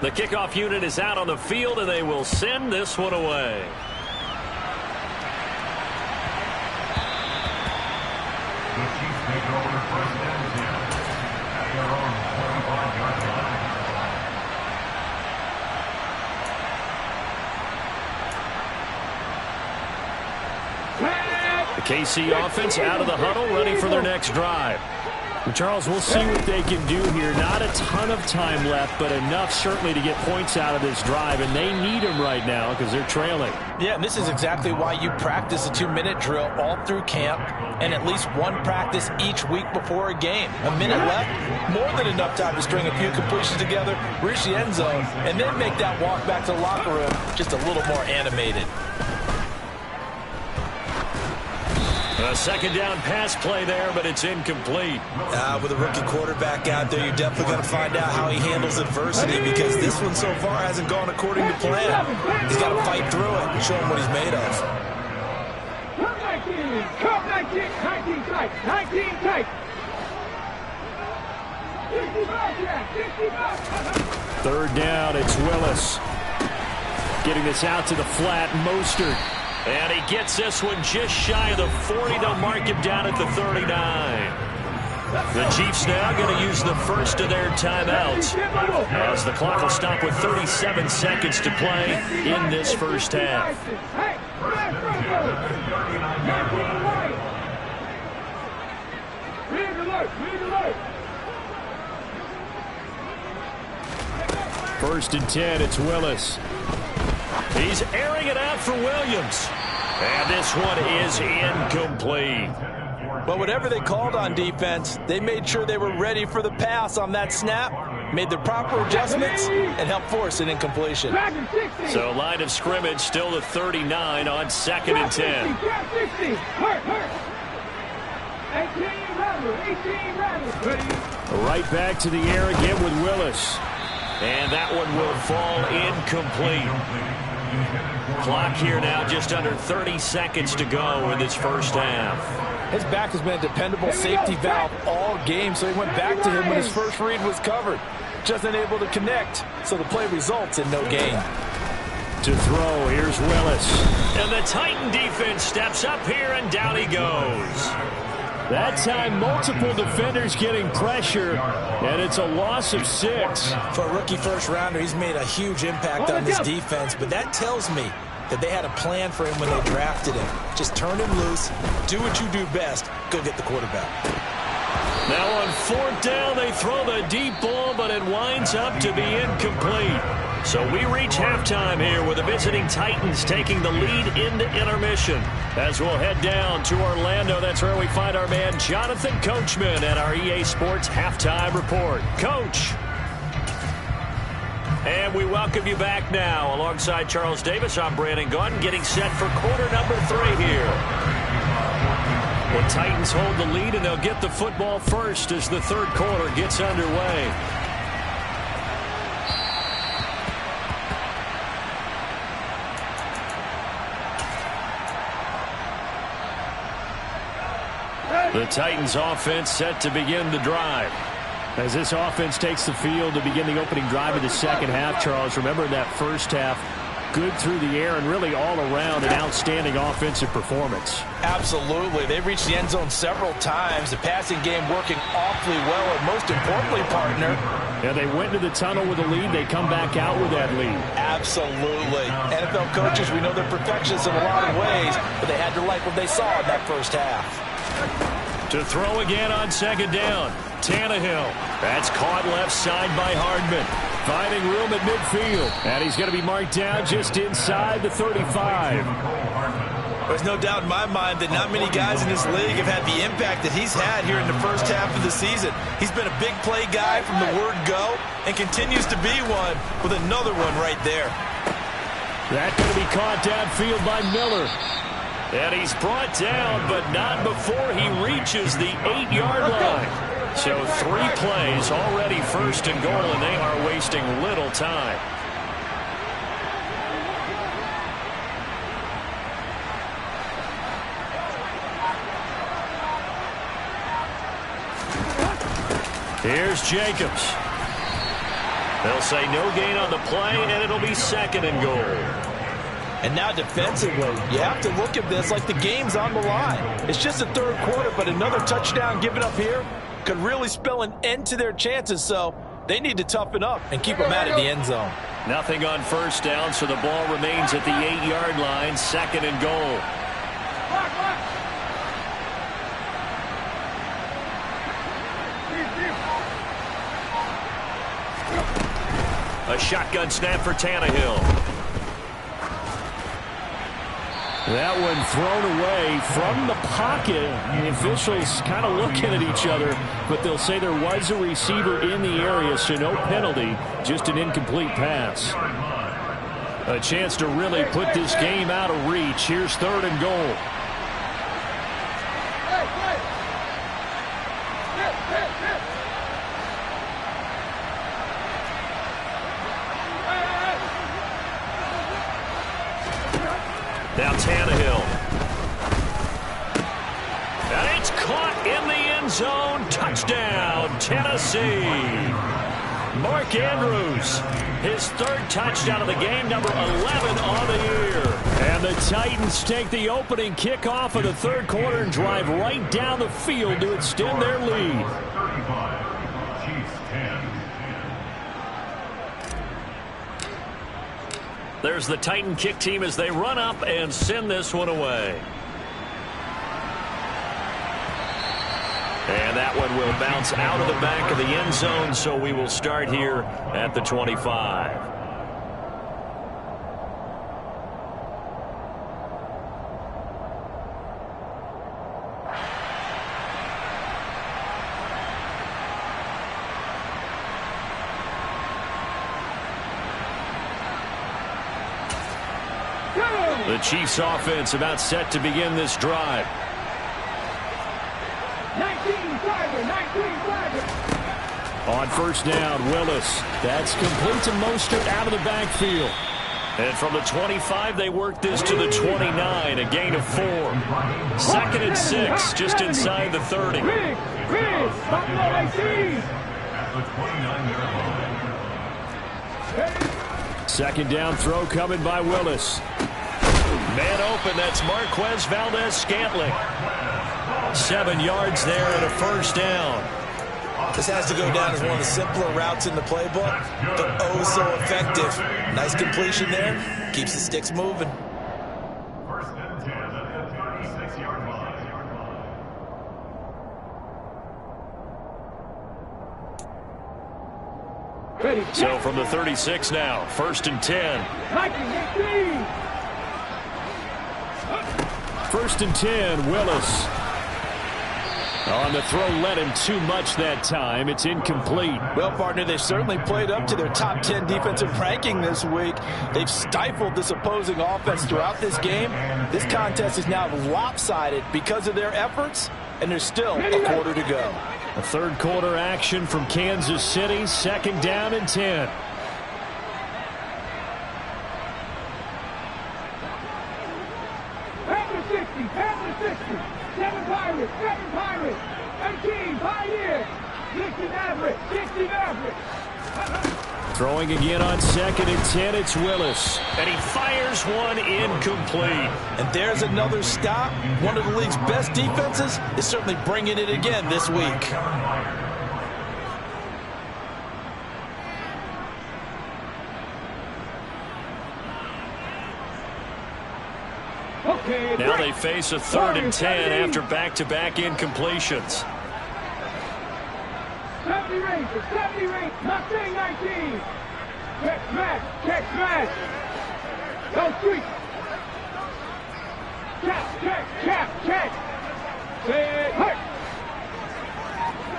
The kickoff unit is out on the field, and they will send this one away. The Chiefs take over the 1st and 10 at their own 45-yard line. The KC offense out of the huddle, ready for their next drive. Charles, we'll see what they can do here. Not a ton of time left, but enough certainly to get points out of this drive, and they need them right now because they're trailing. Yeah, and this is exactly why you practice a 2-minute drill all through camp and at least one practice each week before a game. A minute left, more than enough time to string a few completions together, reach the end zone, and then make that walk back to the locker room just a little more animated. A second down pass play there, but it's incomplete. With a rookie quarterback out there, you're definitely going to find out how he handles adversity, because this one so far hasn't gone according to plan. He's got to fight through it and show him what he's made of. Come 19 tight. 19 tight. 65. Third down, it's Willis. Getting this out to the flat, Mostert. And he gets this one just shy of the 40. They'll mark him down at the 39. The Chiefs now going to use the first of their timeouts, as the clock will stop with 37 seconds to play in this first half. First and 10, it's Willis. He's airing it out for Williams. And this one is incomplete. But whatever they called on defense, they made sure they were ready for the pass on that snap, made the proper adjustments, and helped force an incompletion. So line of scrimmage still the 39 on 2nd and 10. Right back to the air again with Willis. And that one will fall incomplete. Clock here now just under 30 seconds to go in this first half. His back has been a dependable safety valve all game, so he went back to him when his first read was covered. Just unable to connect, so the play results in no gain. To throw, here's Willis. And the Titan defense steps up here, and down he goes. That time, multiple defenders getting pressure, and it's a loss of 6. For a rookie first-rounder, he's made a huge impact on this defense, but that tells me that they had a plan for him when they drafted him. Just turn him loose, do what you do best, go get the quarterback. Now on 4th down, they throw the deep ball, but it winds up to be incomplete. So we reach halftime here with the visiting Titans taking the lead into intermission. As we'll head down to Orlando, that's where we find our man Jonathan Coachman at our EA Sports Halftime Report. Coach. And we welcome you back now. Alongside Charles Davis, I'm Brandon Gaudin, getting set for quarter number 3 here. The Titans hold the lead, and they'll get the football first as the third quarter gets underway. The Titans offense set to begin the drive. As this offense takes the field to begin the opening drive of the second half, Charles, remember that first half, good through the air and really all around an outstanding offensive performance. Absolutely. They've reached the end zone several times. The passing game working awfully well, and most importantly, partner. Yeah, they went into the tunnel with a lead. They come back out with that lead. Absolutely. NFL coaches, we know they're perfectionists in a lot of ways, but they had to like what they saw in that first half. To throw again on second down. Tannehill. That's caught left side by Hardman. Finding room at midfield. And he's going to be marked down just inside the 35. There's no doubt in my mind that not many guys in this league have had the impact that he's had here in the first half of the season. He's been a big play guy from the word go and continues to be one with another one right there. That's going to be caught downfield by Miller. And he's brought down, but not before he reaches the 8-yard line. So 3 plays already first and goal, and they are wasting little time. Here's Jacobs. They'll say no gain on the play, and it'll be 2nd and goal. And now defensively, you have to look at this like the game's on the line. It's just the third quarter, but another touchdown given up here could really spell an end to their chances, so they need to toughen up and keep them out of the end zone. Nothing on first down, so the ball remains at the 8-yard line, 2nd and goal. A shotgun snap for Tannehill. That one thrown away from the pocket. The officials kind of looking at each other, but they'll say there was a receiver in the area, so no penalty, just an incomplete pass. A chance to really put this game out of reach. Here's 3rd and goal. end zone. Touchdown, Tennessee. Mark Andrews, his third touchdown of the game, number 11 on the year. And the Titans take the opening kickoff of the third quarter and drive right down the field to extend their lead. 35, Chiefs 10. There's the Titan kick team as they run up and send this one away. And that one will bounce out of the back of the end zone, so we will start here at the 25. The Chiefs offense about set to begin this drive. 19-5, On first down, Willis. That's complete to Mostert out of the backfield. And from the 25, they work this to the 29, a gain of 4. 2nd and 6, just inside the 30. Big, Buffalo 18. At the 29-yard line. Second down throw coming by Willis. Man open, that's Marquez Valdes-Scantling. 7 yards there and a first down. This has to go down as one of the simpler routes in the playbook, but oh so effective. Nice completion there. Keeps the sticks moving. First and 10 at the 36-yard line. Ready. So from the 36 now, 1st and 10. 19-18. 1st and 10, Willis. On the throw, led him too much that time. It's incomplete. Well, partner, they certainly played up to their top 10 defensive ranking this week. They've stifled this opposing offense throughout this game. This contest is now lopsided because of their efforts, and there's still a quarter to go. A third quarter action from Kansas City. 2nd down and 10. After 60, 7 Pirates, 18 Pioneers, 60 Mavericks. Throwing again on 2nd and 10, it's Willis. And he fires one incomplete. And there's another stop. One of the league's best defenses is certainly bringing it again this week. Okay, Now they face a 3rd and 10 after back-to-back incompletions. 70 Rangers, Mustang 19. Check smash. Go street. Check. Say hurt.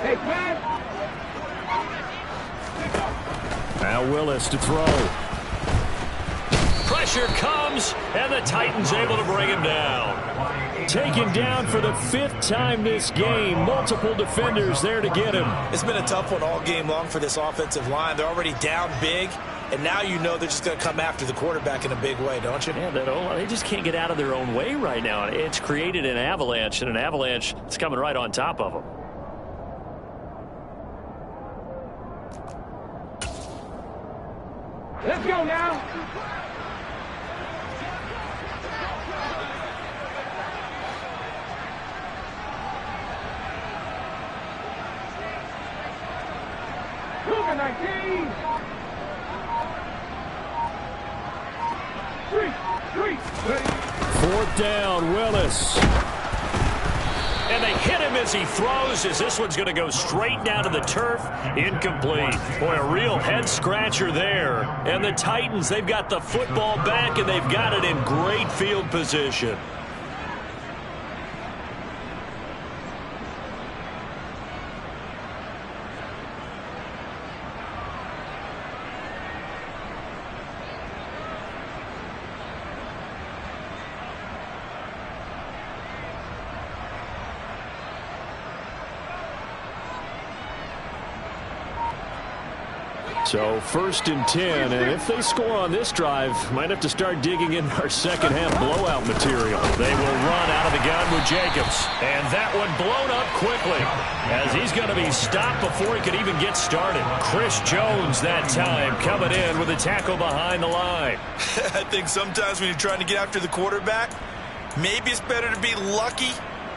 Hey, man. Now Willis to throw. Pressure comes, and the Titans able to bring him down. Taken down for the 5th time this game. Multiple defenders there to get him. It's been a tough one all game long for this offensive line. They're already down big, and now you know they're just going to come after the quarterback in a big way, don't you? Yeah, they just can't get out of their own way right now. It's created an avalanche, and an avalanche is coming right on top of them. Let's go now. Cougar 19. Street. 4th down, Willis. And they hit him as he throws, as this one's going to go straight down to the turf. Incomplete. Boy, a real head-scratcher there. And the Titans, they've got the football back, and they've got it in great field position. So 1st and 10, and if they score on this drive, might have to start digging in our second half blowout material. They will run out out of the gun with Jacobs. And that one blown up quickly as he's going to be stopped before he could even get started. Chris Jones that time coming in with a tackle behind the line. I think sometimes when you're trying to get after the quarterback, maybe it's better to be lucky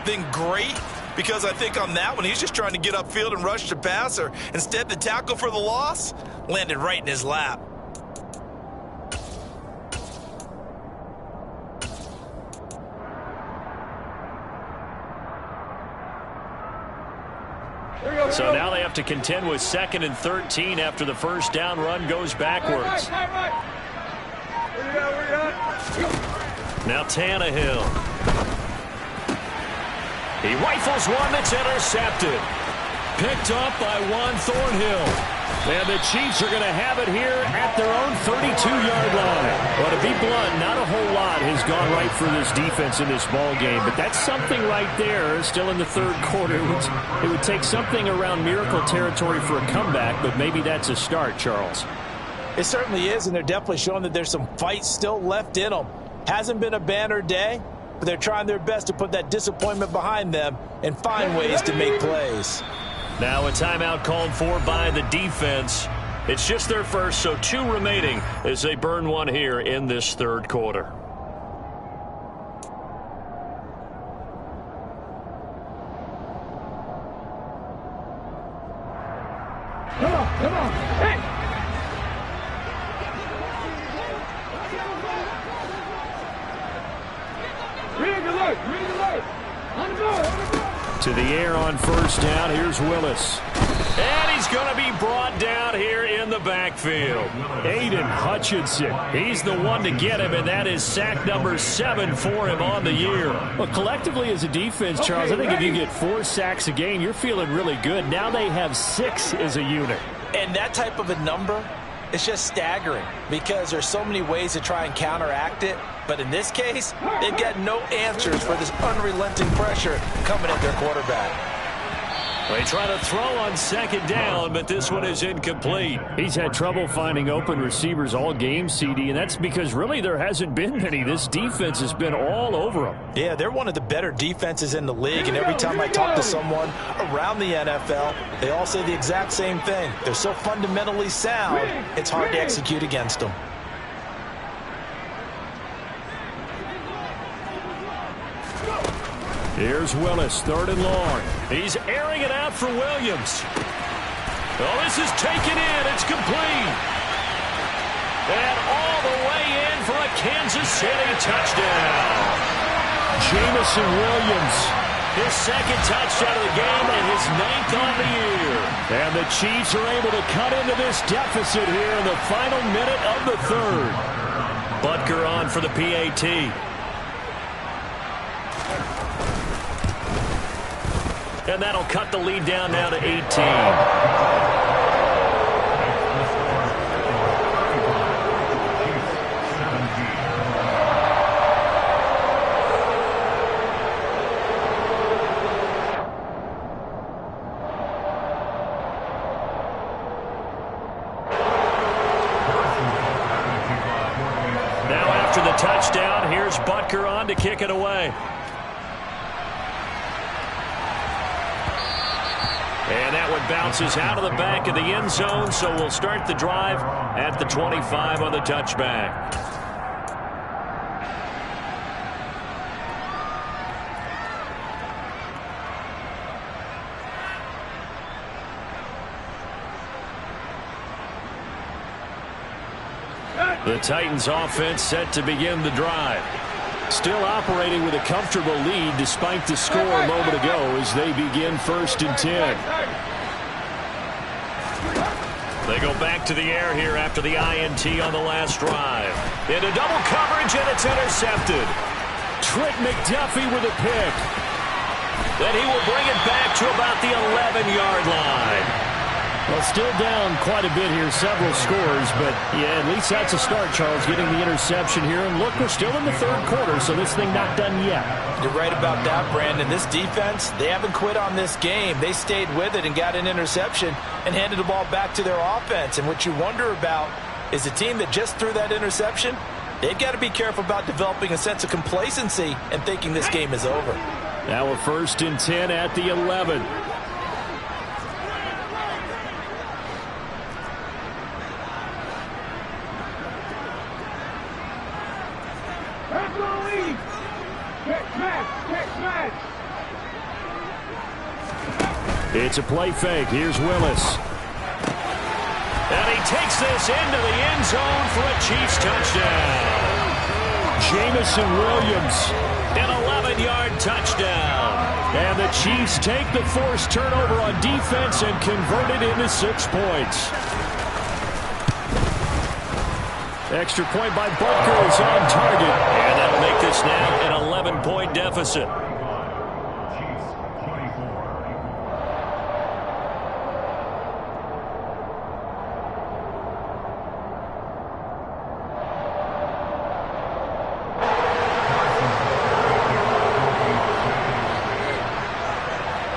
than great. Because I think on that one, he's just trying to get upfield and rush the passer. Instead, the tackle for the loss landed right in his lap. So now they have to contend with 2nd and 13 after the first down run goes backwards. Now Tannehill. He rifles one that's intercepted. Picked up by Juan Thornhill. And the Chiefs are going to have it here at their own 32-yard line. Well, to be blunt, not a whole lot has gone right for this defense in this ball game, but that's something right there. Still in the third quarter. It would take something around miracle territory for a comeback, but maybe that's a start, Charles. It certainly is, and they're definitely showing that there's some fight still left in them. Hasn't been a banner day, but they're trying their best to put that disappointment behind them and find ways to make plays. Now a timeout called for by the defense. It's just their first, so 2 remaining as they burn one here in this third quarter. Come on, hey! Green alert! On the board! To the air on first down, here's Willis. And he's going to be brought down here in the backfield. Aiden Hutchinson, he's the one to get him, and that is sack number 7 for him on the year. Well, collectively as a defense, Charles, I think if you get 4 sacks a game, you're feeling really good. Now they have 6 as a unit. And that type of a number, it's just staggering because there's so many ways to try and counteract it. But in this case, they've got no answers for this unrelenting pressure coming at their quarterback. They try to throw on second down, but this one is incomplete. He's had trouble finding open receivers all game, CD, and that's because really there hasn't been many. This defense has been all over them. Yeah, they're one of the better defenses in the league, and every time I talk to someone around the NFL, they all say the exact same thing. They're so fundamentally sound, it's hard to execute against them. Here's Willis, 3rd and long. He's airing it out for Williams. Oh, this is taken in. It's complete. And all the way in for a Kansas City touchdown. Jameson Williams, his 2nd touchdown of the game and his 9th on the year. And the Chiefs are able to cut into this deficit here in the final minute of the 3rd. Butker on for the PAT. And that'll cut the lead down now to 18. Now after the touchdown, here's Butker on to kick it away. And that one bounces out of the back of the end zone, so we'll start the drive at the 25 on the touchback. The Titans offense set to begin the drive. Still operating with a comfortable lead despite the score a moment ago as they begin 1st and 10. They go back to the air here after the INT on the last drive. Into double coverage, and it's intercepted. Trent McDuffie with a pick. Then he will bring it back to about the 11-yard line. Well, still down quite a bit here, several scores, but yeah, at least that's a start, Charles, getting the interception here. And look, we're still in the 3rd quarter, so this thing not done yet. You're right about that, Brandon. This defense, they haven't quit on this game. They stayed with it and got an interception and handed the ball back to their offense. And what you wonder about is the team that just threw that interception, They've got to be careful about developing a sense of complacency and thinking this game is over. Now a 1st and 10 at the 11. That's the lead. Check smash. It's a play fake. Here's Willis. And he takes this into the end zone for a Chiefs touchdown. Jamison Williams, an 11-yard touchdown. And the Chiefs take the forced turnover on defense and convert it into 6 points. Extra point by Butker is on target. And that'll make this now an 11-point deficit.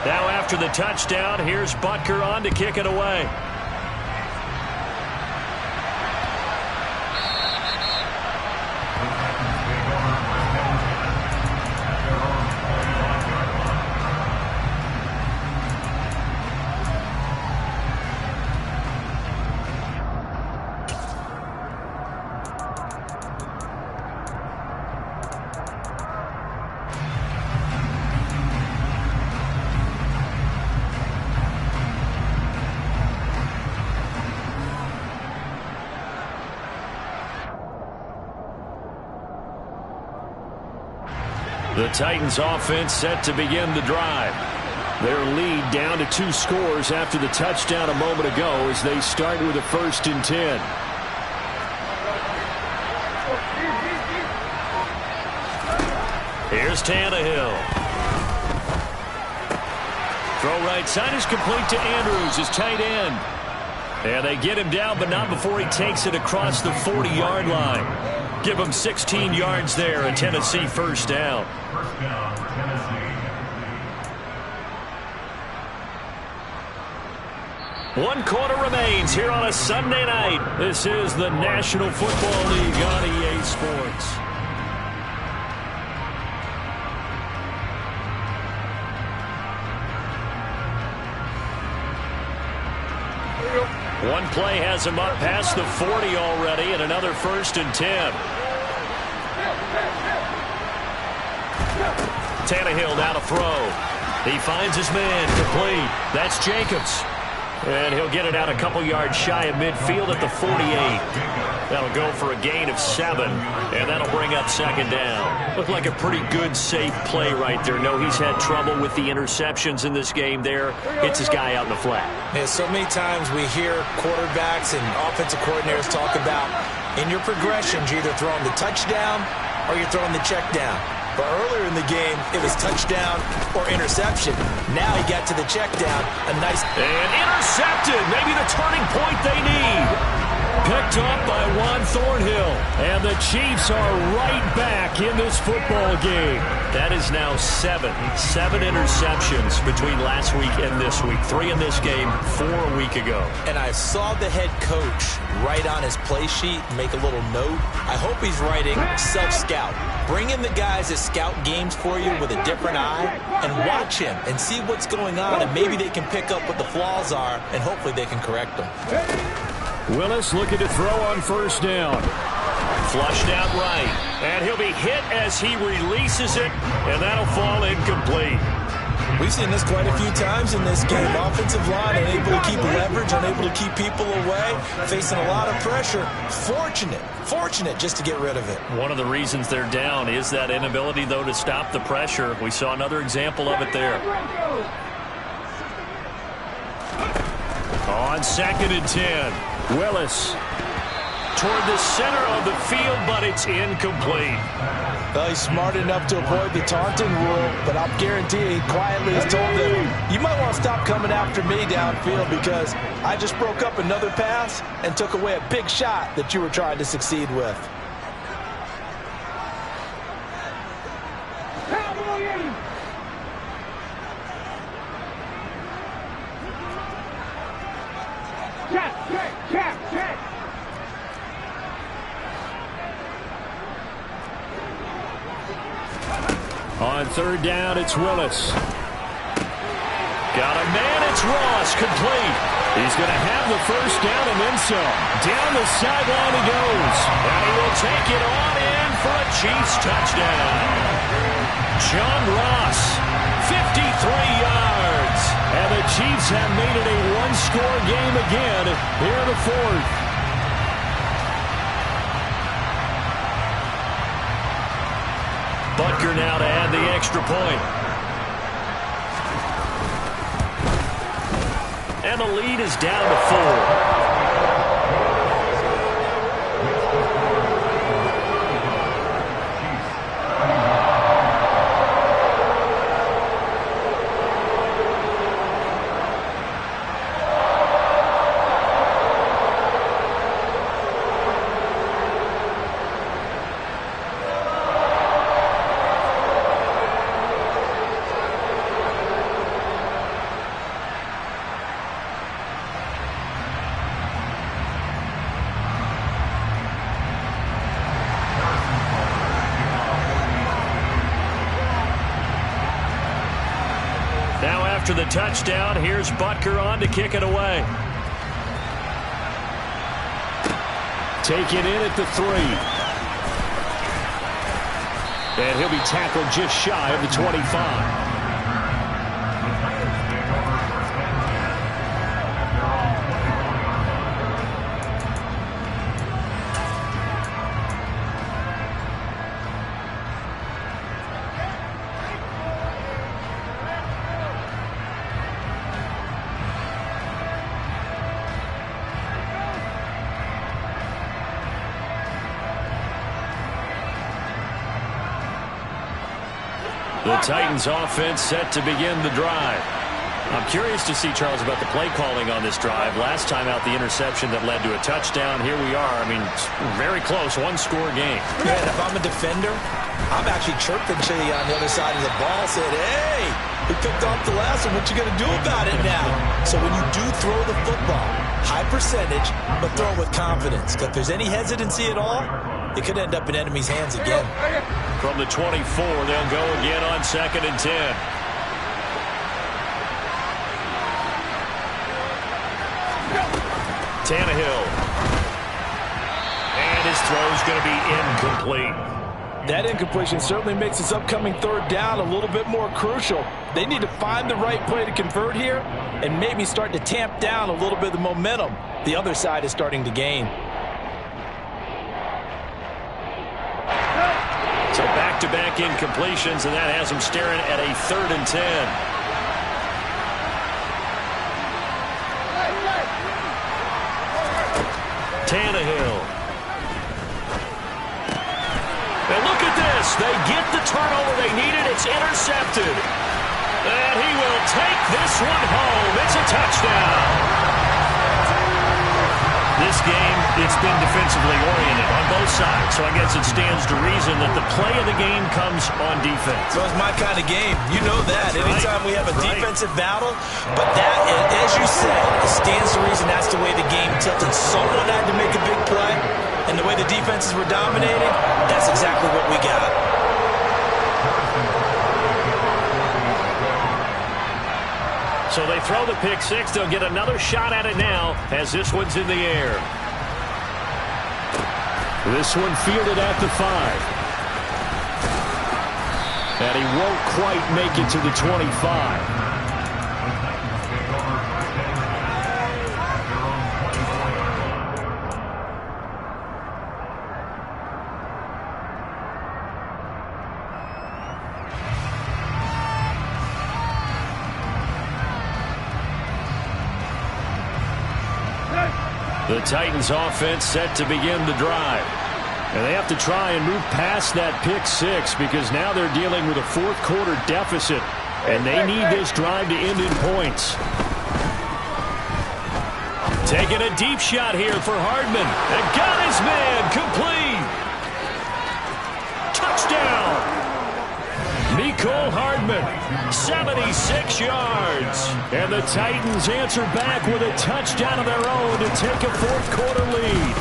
Now after the touchdown, here's Butker on to kick it away. The Titans offense set to begin the drive. Their lead down to 2 scores after the touchdown a moment ago as they start with a 1st and 10. Here's Tannehill. Throw right side is complete to Andrews, his tight end. And they get him down, but not before he takes it across the 40-yard line. Give him 16 yards there, a Tennessee 1st down. First down, Tennessee. 1 quarter remains here on a Sunday night. This is the National Football League on EA Sports. One play has him up past the 40 already, and another 1st and 10. Tannehill now to throw. He finds his man complete. That's Jacobs. And he'll get it out a couple yards shy of midfield at the 48. That'll go for a gain of 7, and that'll bring up 2nd down. Looked like a pretty good, safe play right there. No, he's had trouble with the interceptions in this game there. Hits his guy out in the flat. Yeah, so many times we hear quarterbacks and offensive coordinators talk about in your progressions, you're either throwing the touchdown or you're throwing the check down. But earlier in the game, it was touchdown or interception. Now he got to the check down. A nice... And intercepted. Maybe the turning point they need. Picked up by Juan Thornhill. And the Chiefs are right back in this football game. That is now 7 interceptions between last week and this week. 3 in this game, 4 a week ago. And I saw the head coach write on his play sheet, make a little note. I hope he's writing self-scout. Bring in the guys that scout games for you with a different eye and watch him and see what's going on, and maybe they can pick up what the flaws are, and hopefully they can correct them. Willis looking to throw on 1st down. Flushed out right. And he'll be hit as he releases it, and that'll fall incomplete. We've seen this quite a few times in this game. Offensive line unable to keep leverage, unable to keep people away, facing a lot of pressure. Fortunate just to get rid of it. One of the reasons they're down is that inability, though, to stop the pressure. We saw another example of it there. On 2nd and 10, Willis toward the center of the field, but it's incomplete. Well, he's smart enough to avoid the taunting rule, but I'll guarantee he quietly has told them, you might want to stop coming after me downfield because I just broke up another pass and took away a big shot that you were trying to succeed with. Check. On third down, it's Willis. Got a man, it's Ross, complete. He's going to have the first down and then some. Down the sideline he goes. And he will take it on in for a Chiefs touchdown. John Ross, 53 yards. And the Chiefs have made it a one-score game again here in the fourth. Butker now to add the extra point. And the lead is down to 4. After the touchdown, here's Butker on to kick it away. Taken in at the 3. And he'll be tackled just shy of the 25. The Titans offense set to begin the drive. I'm curious to see, Charles, about the play calling on this drive. Last time out, the interception that led to a touchdown. Here we are. I mean, very close, one-score game. Yeah, and if I'm a defender, I'm actually chirping to you on the other side of the ball, saying, hey, we picked off the last one. What you going to do about it now? So when you do throw the football, high percentage, but throw it with confidence. Because if there's any hesitancy at all, it could end up in enemy's hands again. From the 24, they'll go again on 2nd and 10. Tannehill. And his throw's going to be incomplete. That incompletion certainly makes this upcoming third down a little bit more crucial. They need to find the right play to convert here and maybe start to tamp down a little bit of the momentum the other side is starting to gain. So back-to-back incompletions, and that has them staring at a 3rd and 10. Tannehill. And look at this. They get the turnover they needed. It's intercepted. And he will take this one home. It's a touchdown. This game, it's been defensively oriented on both sides, so I guess it stands to reason that the play of the game comes on defense. So it's my kind of game. You know that. That's Anytime right. we have a defensive battle, but that, as you said, it stands to reason that's the way the game tilted. Someone had to make a big play, and the way the defenses were dominating, that's exactly what we got. So they throw the pick six. They'll get another shot at it now as this one's in the air. This one fielded at the 5. And he won't quite make it to the 25. The Titans offense set to begin the drive. And they have to try and move past that pick six because now they're dealing with a fourth quarter deficit. And they need this drive to end in points. Taking a deep shot here for Hardman. And got his man complete. Touchdown. Mecole Hardman, 76 yards. And the Titans answer back with a touchdown of their own to take a fourth quarter lead.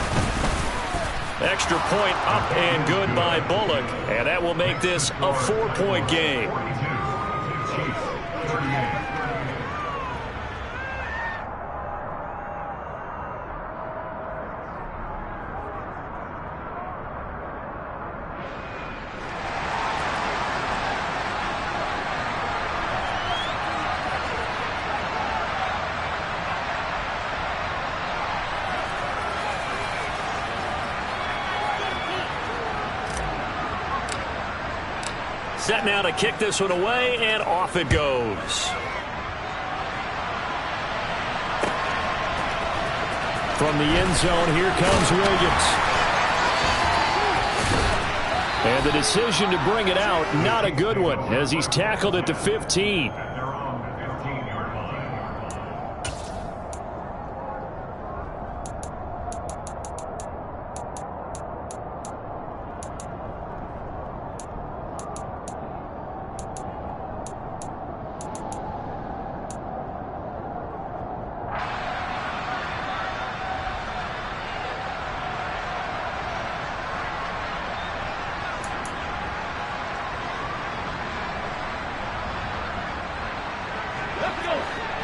Extra point up and good by Bullock. And that will make this a 4-point game. Chiefs, 38. Set now to kick this one away, and off it goes. From the end zone, here comes Williams. And the decision to bring it out, not a good one, as he's tackled at the 15.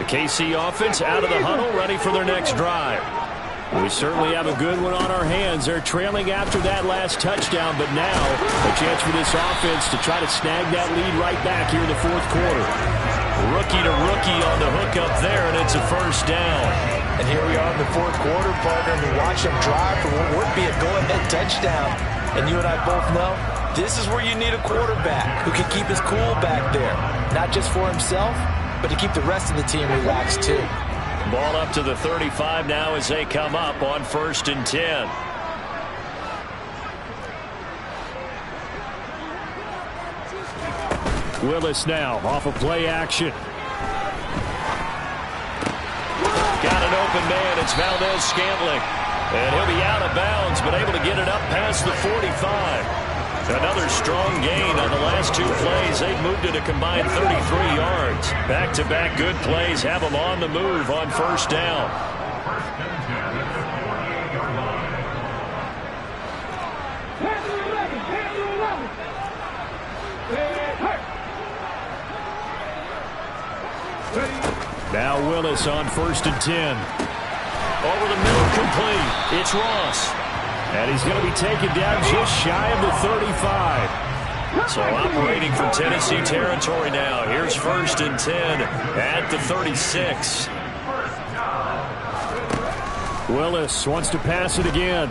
The KC offense out of the huddle, ready for their next drive. We certainly have a good one on our hands. They're trailing after that last touchdown, but now a chance for this offense to try to snag that lead right back here in the fourth quarter. Rookie to rookie on the hook up there, and it's a first down. And here we are in the fourth quarter, partner, and we watch them drive for what would be a go-ahead touchdown. And you and I both know this is where you need a quarterback who can keep his cool back there, not just for himself, but to keep the rest of the team relaxed too. Ball up to the 35 now as they come up on 1st and 10. Willis now off of play action. Got an open man. It's Valdez-Scantling. And he'll be out of bounds, but able to get it up past the 45. Another strong gain on the last two plays. They've moved it a combined 33 yards. Back-to-back good plays have them on the move on first down. Now Willis on 1st and 10. Over the middle, complete. It's Ross. And he's going to be taken down just shy of the 35. So operating from Tennessee territory now. Here's 1st and 10 at the 36. Willis wants to pass it again.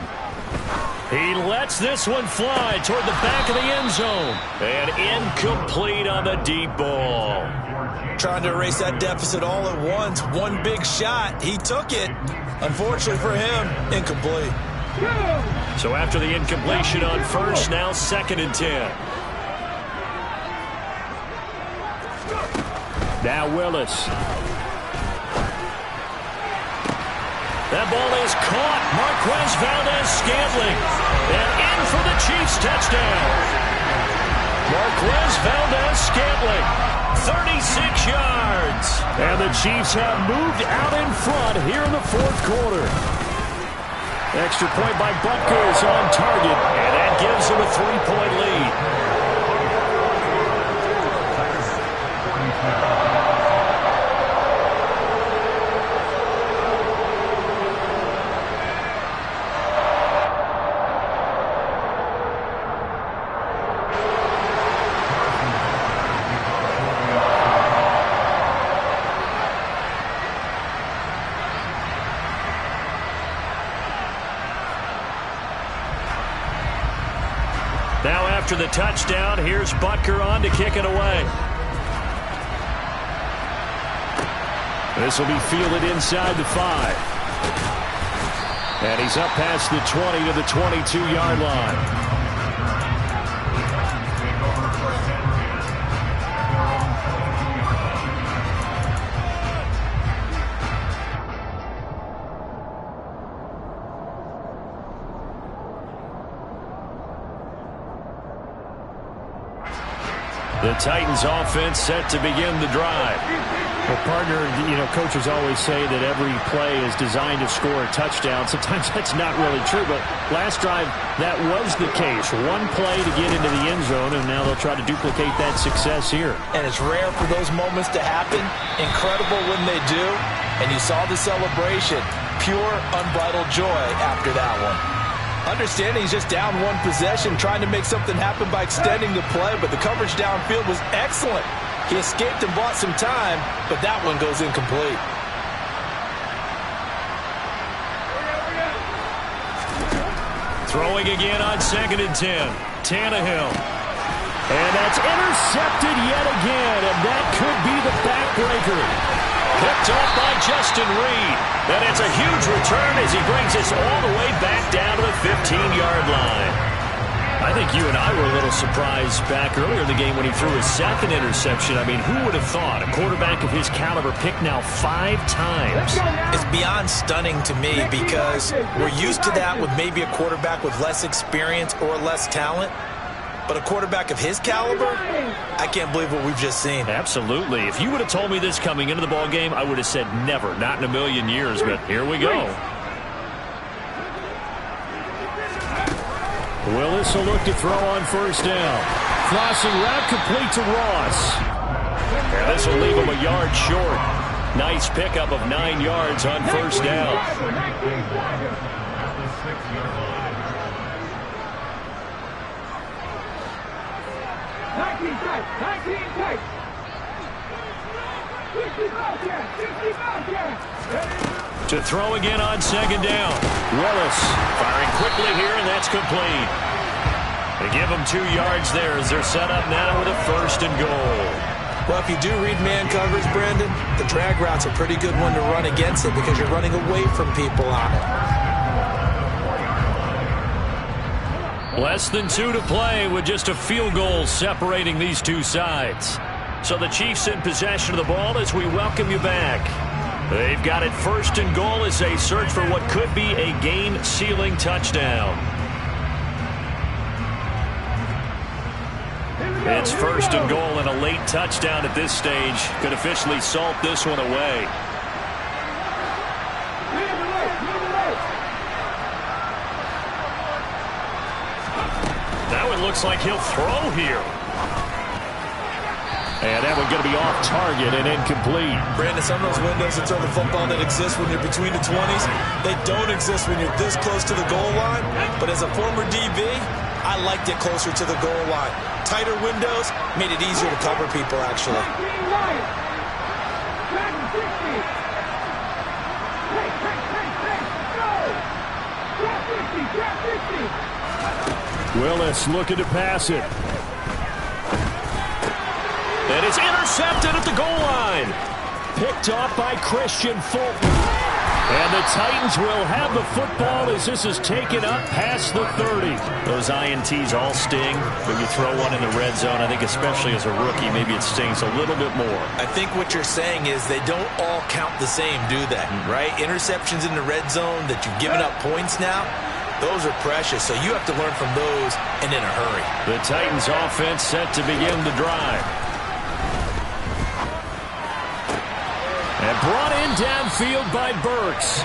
He lets this one fly toward the back of the end zone. And incomplete on the deep ball. Trying to erase that deficit all at once. One big shot. He took it. Unfortunately for him, incomplete. So after the incompletion on first, now 2nd and 10. Now Willis. That ball is caught. Marquez Valdez-Scantling. And in for the Chiefs touchdown. Marquez Valdez-Scantling. 36 yards. And the Chiefs have moved out in front here in the fourth quarter. Extra point by Butker is on target, and that gives them a 3-point lead. Now after the touchdown, here's Butker on to kick it away. This will be fielded inside the 5. And he's up past the 20 to the 22-yard line. The Titans offense set to begin the drive. Well, partner, coaches always say that every play is designed to score a touchdown. Sometimes that's not really true, but last drive, that was the case. One play to get into the end zone, and now they'll try to duplicate that success here. And it's rare for those moments to happen. Incredible when they do. And you saw the celebration. Pure, unbridled joy after that one. Understanding he's just down one possession, trying to make something happen by extending the play, but the coverage downfield was excellent. He escaped and bought some time, but that one goes incomplete. Throwing again on 2nd and 10. Tannehill. And that's intercepted yet again, and that could be the backbreaker. Picked off by Justin Reed. And it's a huge return as he brings us all the way back down to the 15-yard line. I think you and I were a little surprised back earlier in the game when he threw his 2nd interception. I mean, who would have thought a quarterback of his caliber picked now 5 times? It's beyond stunning to me because we're used to that with maybe a quarterback with less experience or less talent. But a quarterback of his caliber, I can't believe what we've just seen. Absolutely. If you would have told me this coming into the ball game, I would have said never, not in a million years. But here we go. Willis will look to throw on 1st down. Crossing route complete to Ross. And this will leave him a yard short. Nice pickup of 9 yards on 1st down. To throw again on 2nd down. Willis firing quickly here, and that's complete. They give them 2 yards there as they're set up now with a 1st and goal. Well, if you do read man coverage, Brandon, the drag route's a pretty good one to run against it because you're running away from people on it. Less than 2 to play with just a field goal separating these two sides. So the Chiefs in possession of the ball as we welcome you back. They've got it 1st and goal as they search for what could be a game-sealing touchdown. It's 1st and goal, and a late touchdown at this stage could officially salt this one away. Now it looks like he'll throw here. And that one's going to be off target and incomplete. Brandon, some of those windows to throw the football that exist when you're between the 20s, they don't exist when you're this close to the goal line. But as a former DB, I liked it closer to the goal line. Tighter windows made it easier to cover people, actually. Willis looking to pass it. And it's intercepted at the goal line. Picked off by Christian Fulton. And the Titans will have the football as this is taken up past the 30. Those INTs all sting, but you throw one in the red zone. I think especially as a rookie, maybe it stings a little bit more. I think what you're saying is they don't all count the same, do they? Right? Interceptions in the red zone that you've given up points now, those are precious. So you have to learn from those and in a hurry. The Titans offense set to begin the drive. And brought in downfield by Burks.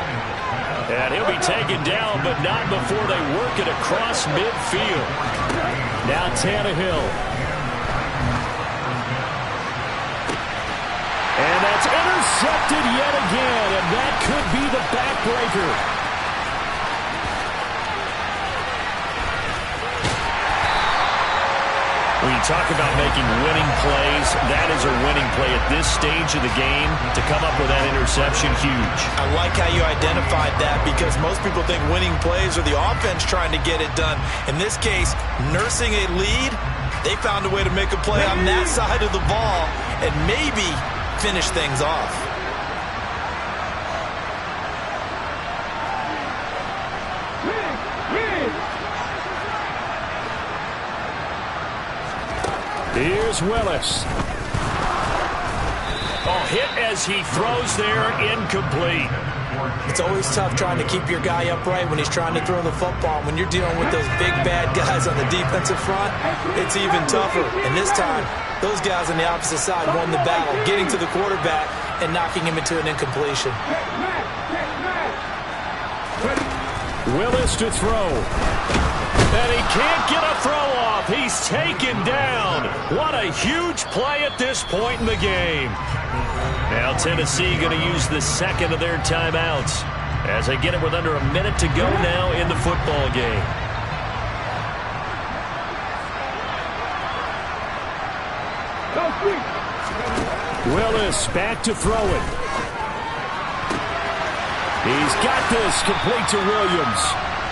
And he'll be taken down, but not before they work it across midfield. Now Tannehill. And that's intercepted yet again, and that could be the backbreaker. When you talk about making winning plays, that is a winning play at this stage of the game. To come up with that interception, huge. I like how you identified that because most people think winning plays are the offense trying to get it done. In this case, nursing a lead, they found a way to make a play on that side of the ball and maybe finish things off. Here's Willis. Oh, hit as he throws there, incomplete. It's always tough trying to keep your guy upright when he's trying to throw the football. When you're dealing with those big, bad guys on the defensive front, it's even tougher. And this time, those guys on the opposite side won the battle, getting to the quarterback and knocking him into an incompletion. Willis to throw. And he can't get a throw off. He's taken down. What a huge play at this point in the game. Now Tennessee going to use the second of their timeouts as they get it with under a minute to go now in the football game. Willis back to throw it. He's got this complete to Williams.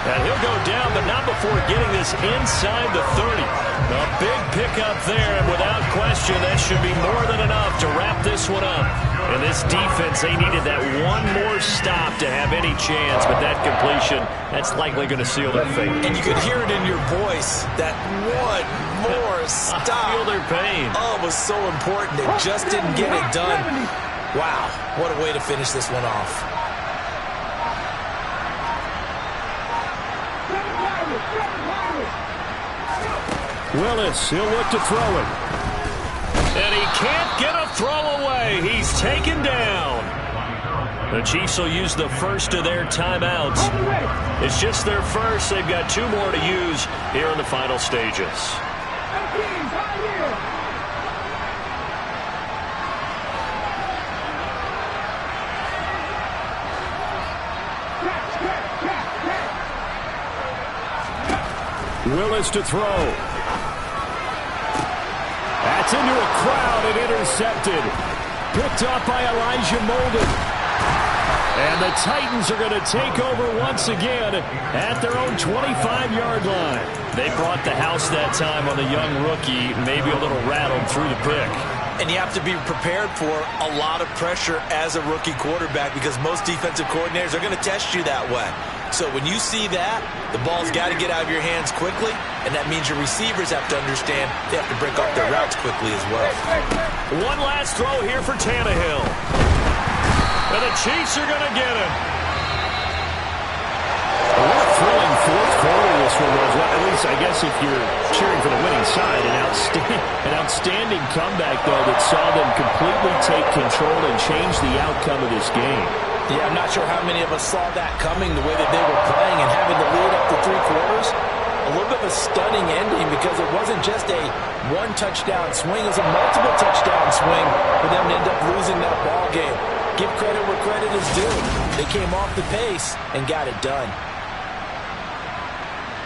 And he'll go down, but not before getting this inside the 30. A big pickup there, and without question, that should be more than enough to wrap this one up. And this defense, they needed that one more stop to have any chance, but that completion, that's likely going to seal their fate. And you could hear it in your voice, that one more stop. I feel their pain. Oh, it was so important. They just didn't get it done. Wow, what a way to finish this one off. Willis, he'll look to throw it. And he can't get a throw away. He's taken down. The Chiefs will use the first of their timeouts. It's just their first. They've got two more to use here in the final stages. Willis to throw. That's into a crowd and intercepted. Picked up by Elijah Molden. And the Titans are going to take over once again at their own 25-yard line. They brought the house that time on the young rookie, maybe a little rattled through the pick. And you have to be prepared for a lot of pressure as a rookie quarterback because most defensive coordinators are going to test you that way. So when you see that, the ball's got to get out of your hands quickly, and that means your receivers have to understand they have to break off their routes quickly as well. One last throw here for Tannehill. And the Chiefs are going to get him. What a thrilling fourth quarter this one was. Well, at least, I guess, if you're cheering for the winning side, an outstanding comeback, though, that saw them completely take control and change the outcome of this game. Yeah, I'm not sure how many of us saw that coming the way that they were playing and having the lead up to 3 quarters. A little bit of a stunning ending because it wasn't just a one-touchdown swing. It was a multiple touchdown swing for them to end up losing that ball game. Give credit where credit is due. They came off the pace and got it done.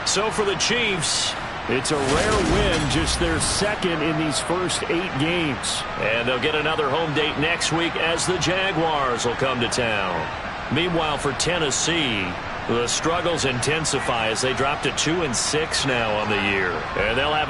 So for the Chiefs, it's a rare win, just their second in these first 8 games. And they'll get another home date next week as the Jaguars will come to town. Meanwhile, for Tennessee, the struggles intensify as they drop to 2-6 now on the year. And they'll have a